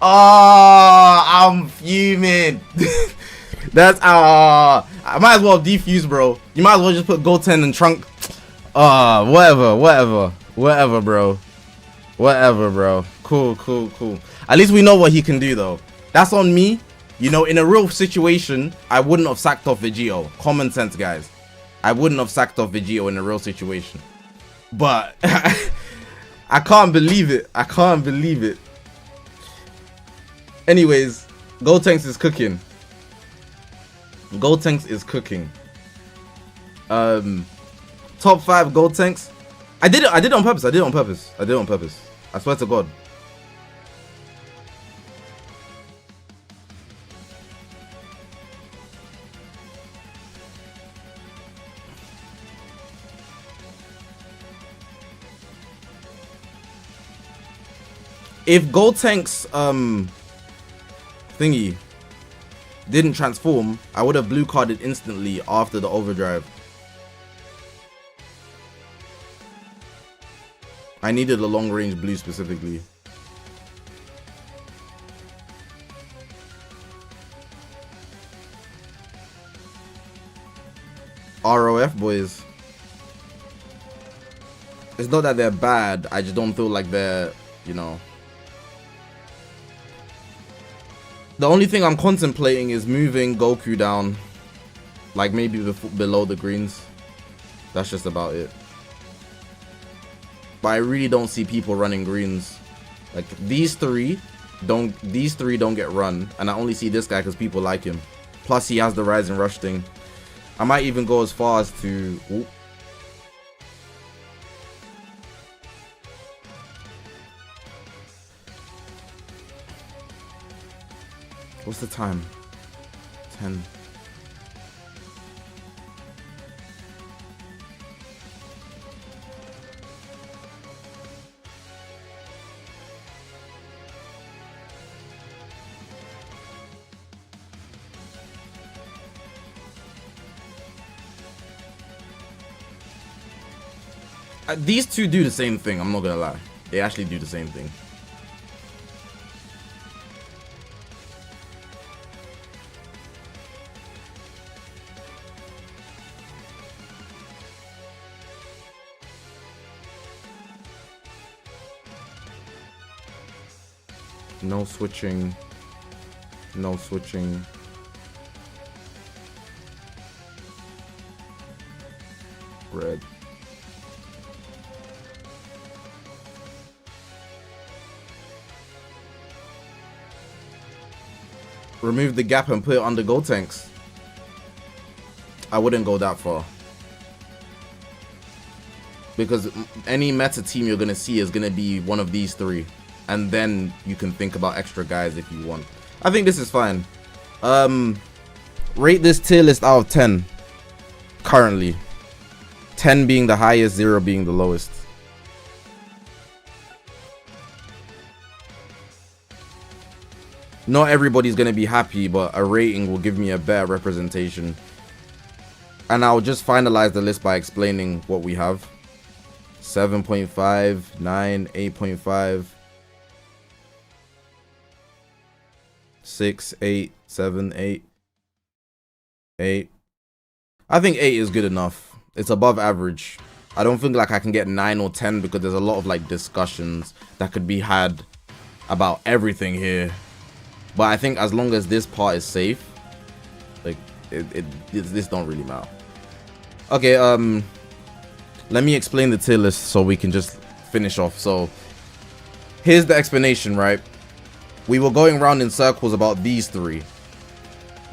I'm fuming. That's I might as well defuse, bro. You might as well just put Goten and Trunk. Whatever, bro. Cool. At least we know what he can do, though. That's on me. You know, in a real situation, I wouldn't have sacked off Vegito. Common sense, guys. I wouldn't have sacked off Vegito in a real situation. But I can't believe it. Anyways, Gotenks is cooking. Top 5 Gotenks. I did it on purpose. I swear to God. If Gotenks thingy didn't transform, I would have blue carded instantly after the overdrive. I needed a long range blue specifically. ROF boys. It's not that they're bad, I just don't feel like they're, you know. The only thing I'm contemplating is moving Goku down, like maybe below the greens. That's just about it. But I really don't see people running greens. Like these three don't get run, and I only see this guy because people like him. Plus he has the rise and rush thing. I might even go as far as to what's the time? 10. These two do the same thing, I'm not gonna lie. They actually do the same thing. No switching. No switching. Red. Remove the gap and put it under Gotenks. I wouldn't go that far. Because any meta team you're going to see is going to be one of these three. And then you can think about extra guys if you want. I think this is fine. Rate this tier list out of 10. Currently. 10 being the highest, 0 being the lowest. Not everybody's going to be happy, but a rating will give me a better representation. And I'll just finalize the list by explaining what we have. 7.5, 9, 8.5, 6, 8, 7, 8, 8. I think 8 is good enough. It's above average. I don't think like I can get 9 or 10 because there's a lot of like discussions that could be had about everything here. But I think as long as this part is safe, like this don't really matter. Okay, let me explain the tier list so we can just finish off. So here's the explanation, right? We were going around in circles about these three.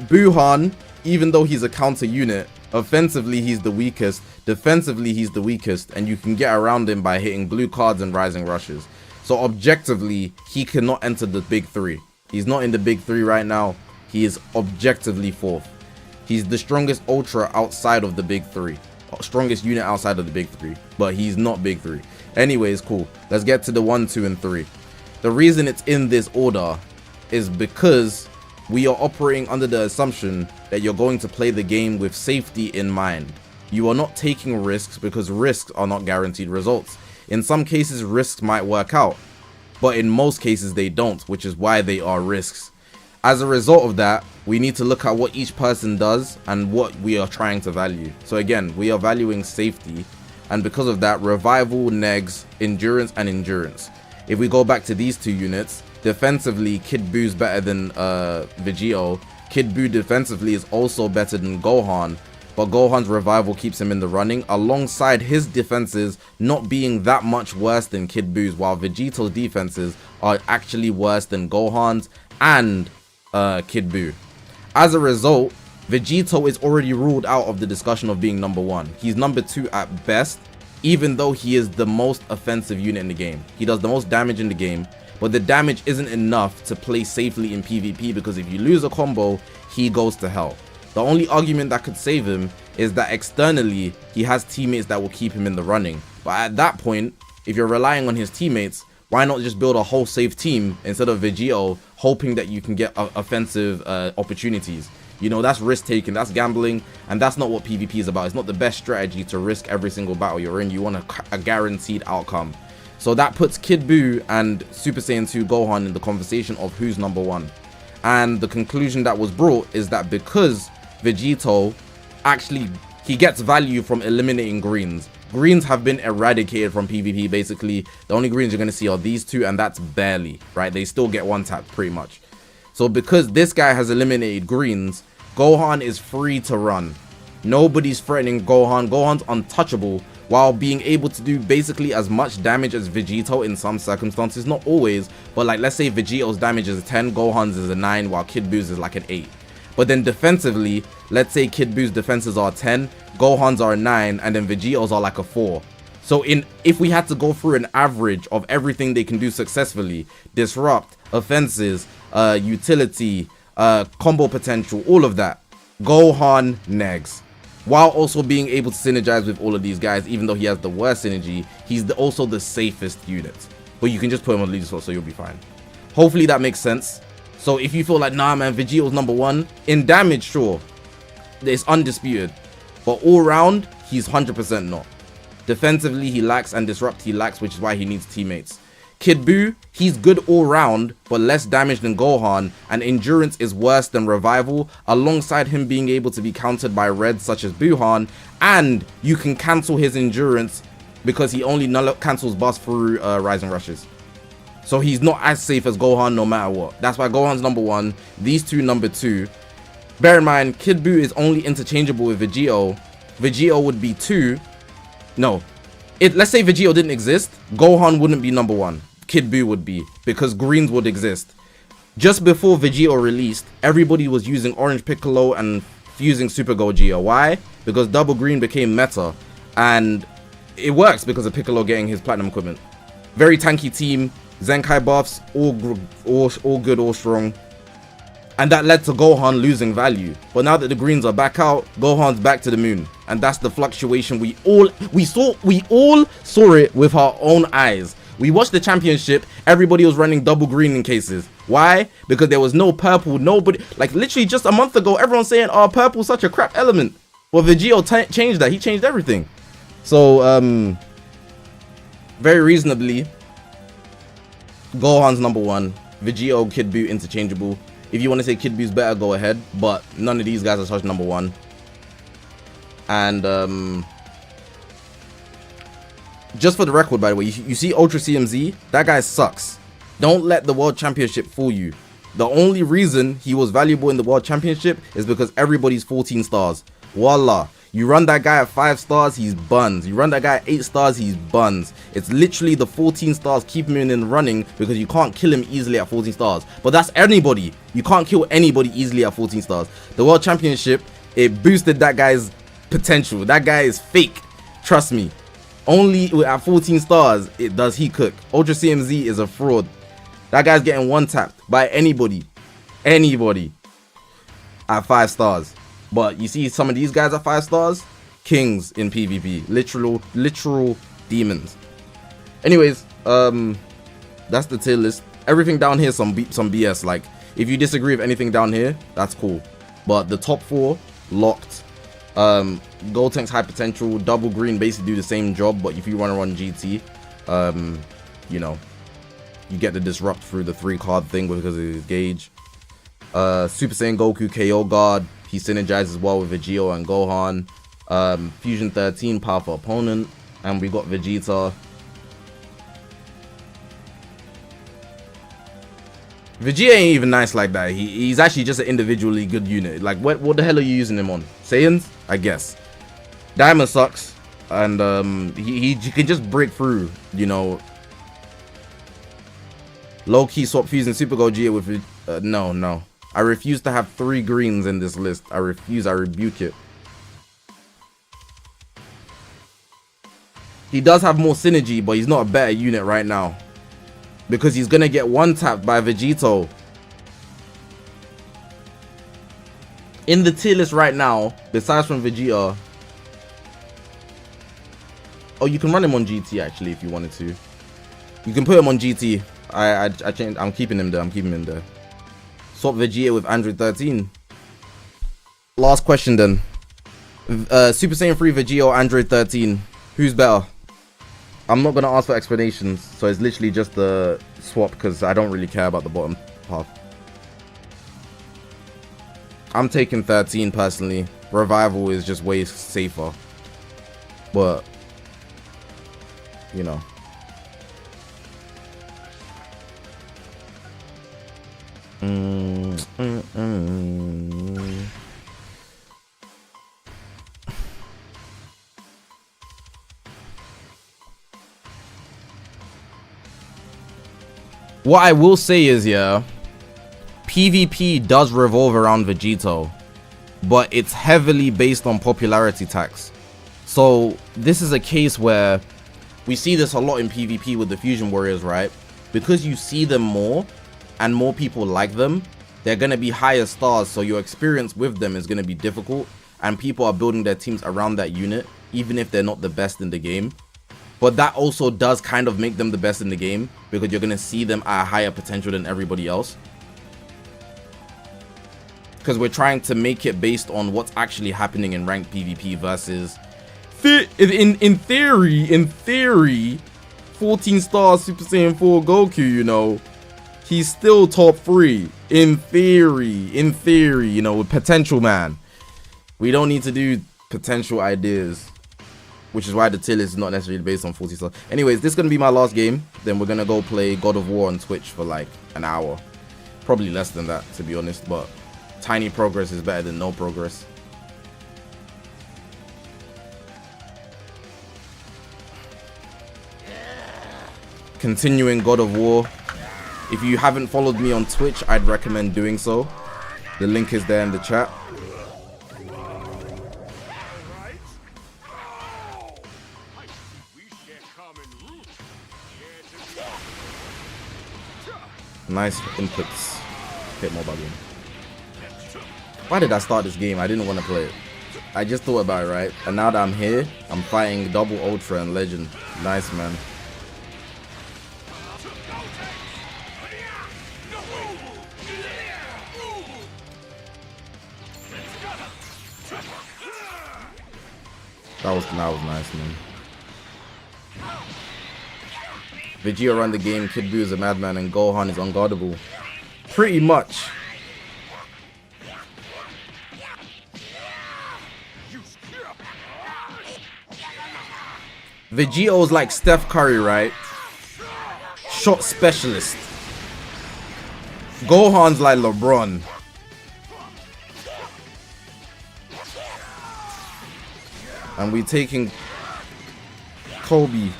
Buhan, even though he's a counter unit, offensively he's the weakest, defensively he's the weakest, and you can get around him by hitting blue cards and rising rushes. So objectively, he cannot enter the big three. He's not in the big three right now. He is objectively 4th. He's the strongest ultra outside of the big three. Strongest unit outside of the big three. But he's not big three. Anyways, cool. Let's get to the 1, 2, and 3. The reason it's in this order is because we are operating under the assumption that you're going to play the game with safety in mind. You are not taking risks because risks are not guaranteed results. In some cases, risks might work out. But in most cases they don't, which is why they are risks. As a result of that, we need to look at what each person does and what we are trying to value. So again, we are valuing safety, and because of that, revival, negs, endurance, and endurance. If we go back to these two units, defensively, Kid Buu's better than Vegito. Kid Buu defensively is also better than Gohan, but Gohan's revival keeps him in the running, alongside his defenses not being that much worse than Kid Buu's, while Vegito's defenses are actually worse than Gohan's and Kid Buu. As a result, Vegito is already ruled out of the discussion of being number 1. He's number 2 at best, even though he is the most offensive unit in the game. He does the most damage in the game, but the damage isn't enough to play safely in PvP, because if you lose a combo, he goes to hell. The only argument that could save him is that externally, he has teammates that will keep him in the running. But at that point, if you're relying on his teammates, why not just build a whole safe team instead of Vegito, hoping that you can get offensive opportunities? You know, that's risk taking, that's gambling, and that's not what PvP is about. It's not the best strategy to risk every single battle you're in. You want a guaranteed outcome. So that puts Kid Buu and Super Saiyan 2 Gohan in the conversation of who's number 1. And the conclusion that was brought is that because Vegito actually, he gets value from eliminating greens. Greens have been eradicated from PvP, basically. The only greens you're going to see are these two, and that's barely, right? They still get one tap, pretty much. So because this guy has eliminated greens, Gohan is free to run. Nobody's threatening Gohan. Gohan's untouchable, while being able to do basically as much damage as Vegito in some circumstances. Not always, but like, let's say Vegito's damage is a 10, Gohan's is a 9, while Kid Buu's is like an 8. But then defensively, let's say Kid Buu's defenses are 10, Gohan's are a 9, and then Vegito's are like a 4. So if we had to go through an average of everything they can do successfully, disrupt, offenses, utility, combo potential, all of that, Gohan negs. While also being able to synergize with all of these guys, even though he has the worst synergy, he's also the safest unit. But you can just put him on lead slot, so you'll be fine. Hopefully that makes sense. So if you feel like, nah man, Vegito's number 1, in damage, sure, it's undisputed. But all round, he's 100% not. Defensively, he lacks, and disrupt, he lacks, which is why he needs teammates. Kid Buu, he's good all round, but less damage than Gohan, and endurance is worse than Revival, alongside him being able to be countered by reds such as Buhan, and you can cancel his endurance because he only cancels buffs through Rising Rushes. So he's not as safe as Gohan no matter what. That's why Gohan's number 1, these two number 2. Bear in mind, Kid Buu is only interchangeable with Vegito. Vegito would be 2. No. Let's say Vegito didn't exist, Gohan wouldn't be number 1. Kid Buu would be, because greens would exist. Just before Vegito released, everybody was using Orange Piccolo and fusing Super Gogeta. Why? Because double green became meta, and it works because of Piccolo getting his platinum equipment. Very tanky team, Zenkai buffs, all good, all strong. And that led to Gohan losing value. But now that the greens are back out, Gohan's back to the moon. And that's the fluctuation we all saw it with our own eyes. We watched the championship, everybody was running double green in cases. Why? Because there was no purple, nobody, like literally just a month ago, everyone's saying, oh, purple's such a crap element. Well, Vegito changed that, he changed everything. So, very reasonably, Gohan's number 1, Vegito, Kid Buu, interchangeable. If you want to say Kid Buu's better, go ahead, but none of these guys are such number 1. And, just for the record, by the way, you see Ultra CMZ? That guy sucks. Don't let the World Championship fool you. The only reason he was valuable in the World Championship is because everybody's 14 stars. Voila. You run that guy at 5 stars, he's buns. You run that guy at 8 stars, he's buns. It's literally the 14 stars keep him in running because you can't kill him easily at 14 stars. But that's anybody. You can't kill anybody easily at 14 stars. The World Championship, it boosted that guy's potential. That guy is fake. Trust me. Only at 14 stars does he cook. Ultra CMZ is a fraud. That guy's getting one tapped by anybody at 5 stars. But you see some of these guys at 5 stars, kings in PvP, literal demons. Anyways, that's the tier list. Everything down here some BS. Like if you disagree with anything down here, that's cool. But the top 4 locked. Gotenks High Potential, Double Green basically do the same job, but if you want to run GT, you know, you get the disrupt through the 3 card thing because of his gauge. Super Saiyan Goku KO guard, he synergizes well with Vegito and Gohan. Fusion 13, powerful opponent, and we got Vegeta. Vegeta ain't even nice like that. He's actually just an individually good unit. Like what the hell are you using him on? Saiyans? I guess. Diamond sucks, and he can just break through, you know. Low key swap fusing Super Gogeta with no. I refuse to have 3 greens in this list. I refuse. I rebuke it. He does have more synergy, but he's not a better unit right now. Because he's gonna get one tapped by Vegito. In the tier list right now, besides from Vegeta. Oh, you can run him on GT actually if you wanted to. You can put him on GT. I changed. I'm keeping him there. Swap Vegeta with Android 13. Last question then. Super Saiyan 3 Vegeta, Android 13. Who's better? I'm not going to ask for explanations, so it's literally just the swap because I don't really care about the bottom half. I'm taking 13 personally. Revival is just way safer. But, you know. What I will say is, yeah, PvP does revolve around Vegito, but it's heavily based on popularity tax. So this is a case where we see this a lot in PvP with the Fusion Warriors, right? Because you see them more and more people like them, they're going to be higher stars, so your experience with them is going to be difficult, and people are building their teams around that unit, even if they're not the best in the game. But that also does kind of make them the best in the game, because you're going to see them at a higher potential than everybody else. Because we're trying to make it based on what's actually happening in ranked PvP versus... In theory, 14-star Super Saiyan 4 Goku, you know, he's still top 3 in theory, you know, with potential, man. We don't need to do potential ideas, which is why the tier list is not necessarily based on 40 stars. Anyways, this is gonna be my last game. Then we're gonna go play God of War on Twitch for like an hour, probably less than that, to be honest, but tiny progress is better than no progress. Continuing God of War. If you haven't followed me on Twitch, I'd recommend doing so. The link is there in the chat. Nice inputs. Hit more buggy. Why did I start this game? I didn't want to play it. I just thought about it, right? And now that I'm here, I'm fighting double ultra and legend. Nice, man. That was nice, man. Vegito run the game, Kid Buu is a madman, and Gohan is unguardable. Pretty much. Vegito's like Steph Curry, right? Shot specialist. Gohan's like LeBron. And we taking Kobe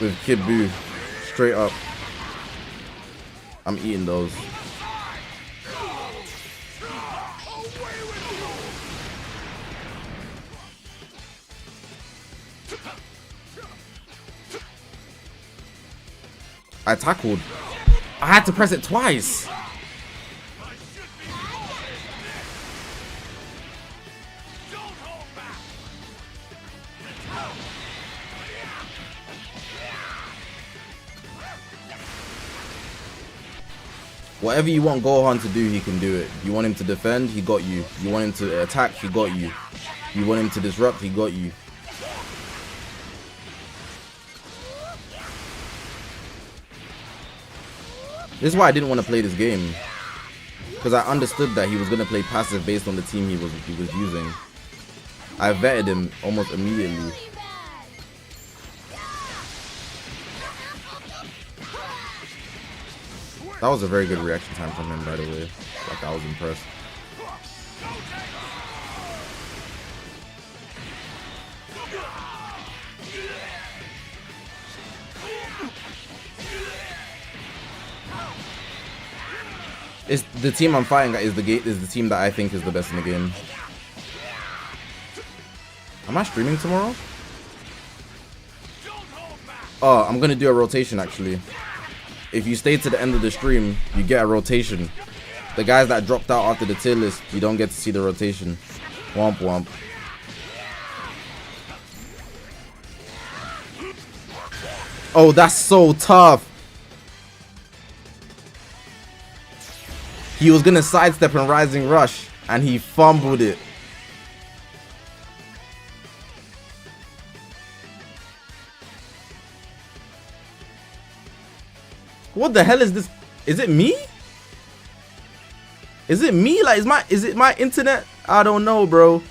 with Kid Buu straight up. I'm eating those. I tackled. I had to press it twice. Whatever you want Gohan to do, he can do it. You want him to defend, he got you. You want him to attack, he got you. You want him to disrupt, he got you. This is why I didn't want to play this game, because I understood that he was going to play passive based on the team he was using. I vetted him almost immediately. That was a very good reaction time from him, by the way. Like, I was impressed. It's the team I'm fighting is the team that I think is the best in the game. Am I streaming tomorrow? Oh, I'm gonna do a rotation actually. If you stay to the end of the stream, you get a rotation. The guys that dropped out after the tier list, you don't get to see the rotation. Womp womp. Oh, that's so tough. He was gonna sidestep and rising rush, and he fumbled it. What the hell is this? Is it me? Is it me? Like, is it my internet? I don't know, bro.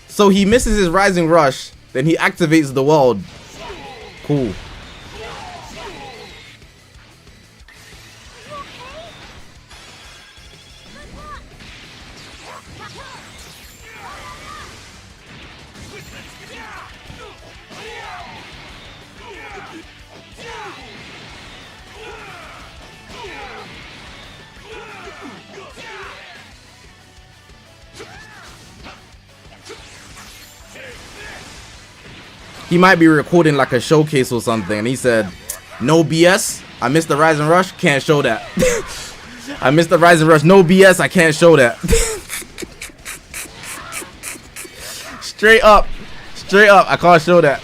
So he misses his rising rush, then he activates the world. Cool. He might be recording like a showcase or something, and he said, no BS, I missed the Rise and Rush, can't show that. I missed the Rise and Rush, no BS, I can't show that. Straight up, I can't show that.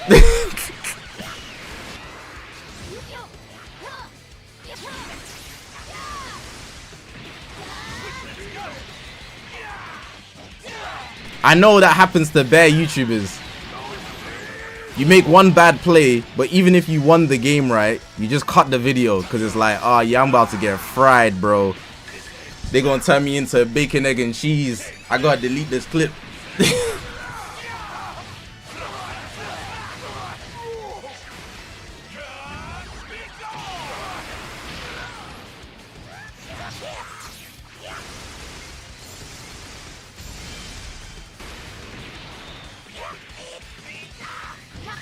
I know that happens to bare YouTubers. You make one bad play, but even if you won the game, right, you just cut the video because it's like, oh yeah, I'm about to get fried, bro. They gonna turn me into bacon, egg, and cheese. I gotta delete this clip.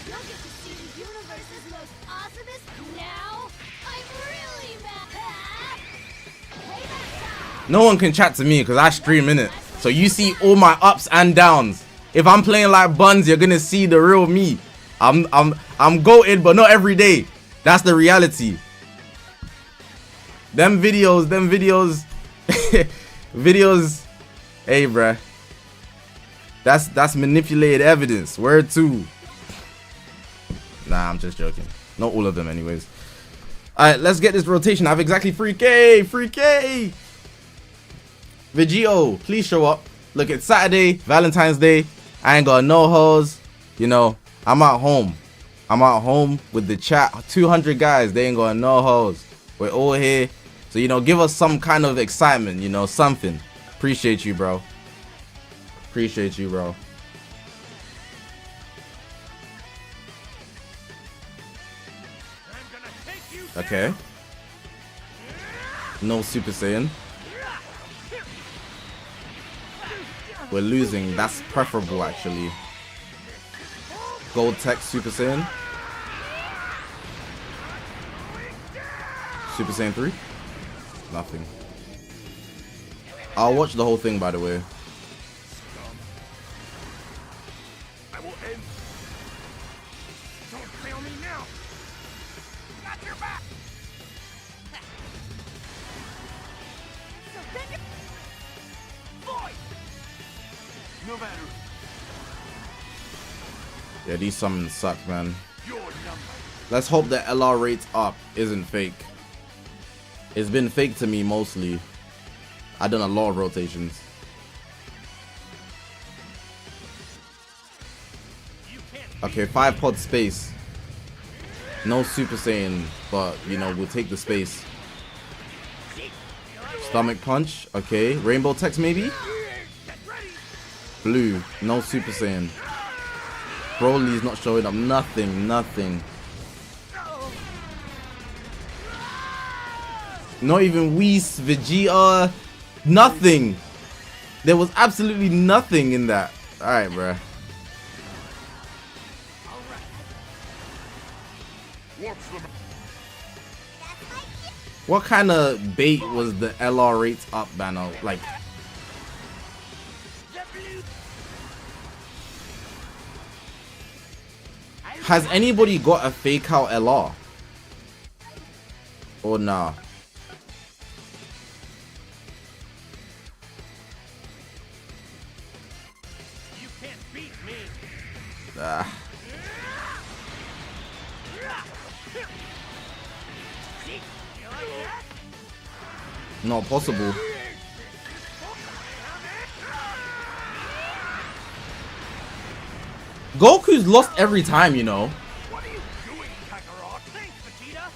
You'll get to see the universe's most awesomest now. I'm really mad. No one can chat to me because I stream in it. So you see all my ups and downs. If I'm playing like Buns, you're gonna see the real me. I'm goated, but not every day. That's the reality. Them videos, videos. Hey, bruh. That's manipulated evidence. Word 2. Nah, I'm just joking. Not all of them, anyways. Alright, let's get this rotation. I have exactly 3K. 3K. Vegito, please show up. Look, it's Saturday, Valentine's Day. I ain't got no hoes. You know, I'm at home. I'm at home with the chat. 200 guys, they ain't got no hoes. We're all here. So, you know, give us some kind of excitement, you know, something. Appreciate you, bro. Appreciate you, bro. Okay. No Super Saiyan. We're losing. That's preferable, actually. Gotenks Super Saiyan. Super Saiyan 3. Nothing. I'll watch the whole thing, by the way. I will end. Don't fail me now. Got your back. Surrender. Boy. No matter. Yeah, these summons suck, man. Your number. Let's hope the LR rates up isn't fake. It's been fake to me mostly. I've done a lot of rotations. Okay, 5 pod space. No Super Saiyan, but you know, we'll take the space. Stomach punch. Okay, rainbow text maybe. Blue. No Super Saiyan. Broly's not showing up. Nothing. Nothing. Not even Whis, Vegeta. Nothing. There was absolutely nothing in that. Alright, bruh. What kind of bait was the LR rates up banner? Like, has anybody got a fake out LR? Or nah? You can't beat me. Ah. Not possible. Goku's lost every time, you know. What are you doing, Kakarot? Thanks, Vegeta.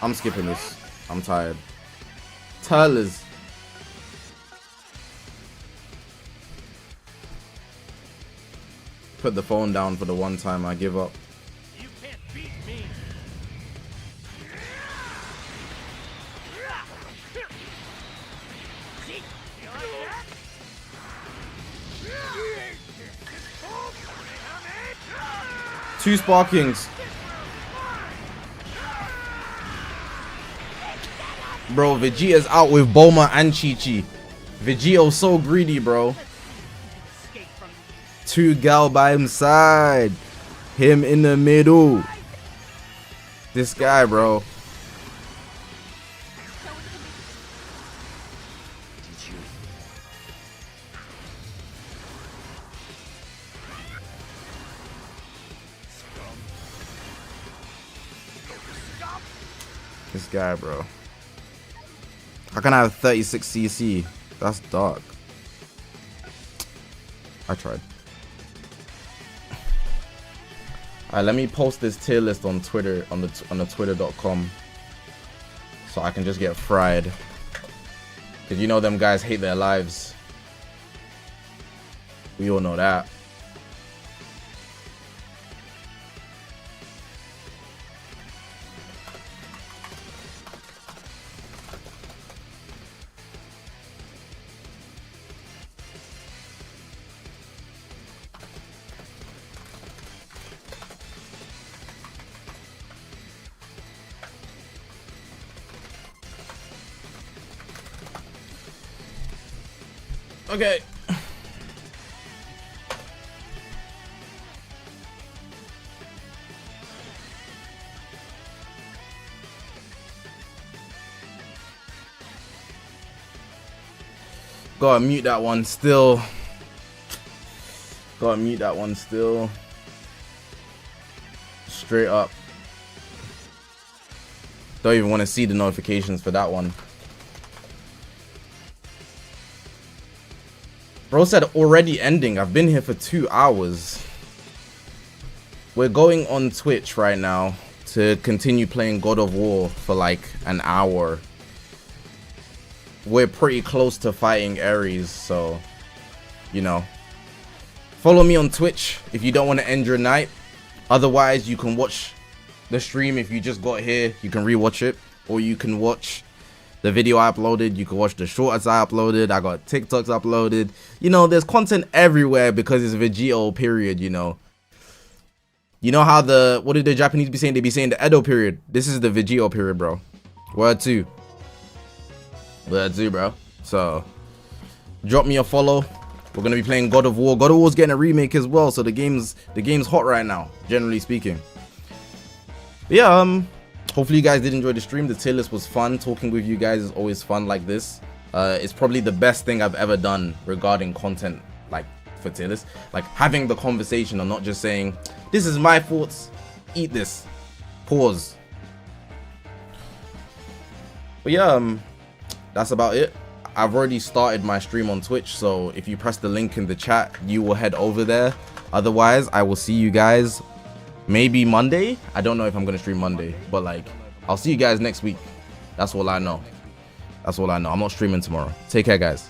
I'm skipping this. I'm tired. Turles. Put the phone down for the one time I give up. You can't beat me. Two Sparkings. Bro, Vegeta's out with Bulma and Chi-Chi. Vegito's so greedy, bro. Two gal by his side. Him in the middle. This guy, bro. This guy, bro. How can I have 36 CC? That's dark. I tried. Alright, let me post this tier list on Twitter, on the twitter.com, so I can just get fried. Because you know them guys hate their lives. We all know that. Okay. Gotta mute that one still. Gotta mute that one still. Straight up. Don't even want to see the notifications for that one. Bro said already ending. I've been here for 2 hours. We're going on Twitch right now to continue playing God of War for like an hour. We're pretty close to fighting Ares, so you know. Follow me on Twitch if you don't want to end your night. Otherwise, you can watch the stream. If you just got here, you can rewatch it, or you can watch the video I uploaded. You can watch the shorts I uploaded. I got TikToks uploaded. You know, there's content everywhere because it's Vegito period, you know. You know how what did the Japanese be saying? They be saying the Edo period. This is the Vegito period, bro. Word 2. Word 2, bro. So, drop me a follow. We're going to be playing God of War. God of War's getting a remake as well, so the game's hot right now, generally speaking. But yeah, hopefully you guys did enjoy the stream. The tier list was fun. Talking with you guys is always fun like this. It's probably the best thing I've ever done regarding content, like for tier list. Like having the conversation and not just saying, this is my thoughts, eat this, pause. But yeah, that's about it. I've already started my stream on Twitch, so if you press the link in the chat, you will head over there. Otherwise, I will see you guys maybe Monday. I don't know if I'm gonna stream Monday, but like I'll see you guys next week. That's all I know. That's all I know. I'm not streaming tomorrow. Take care, guys.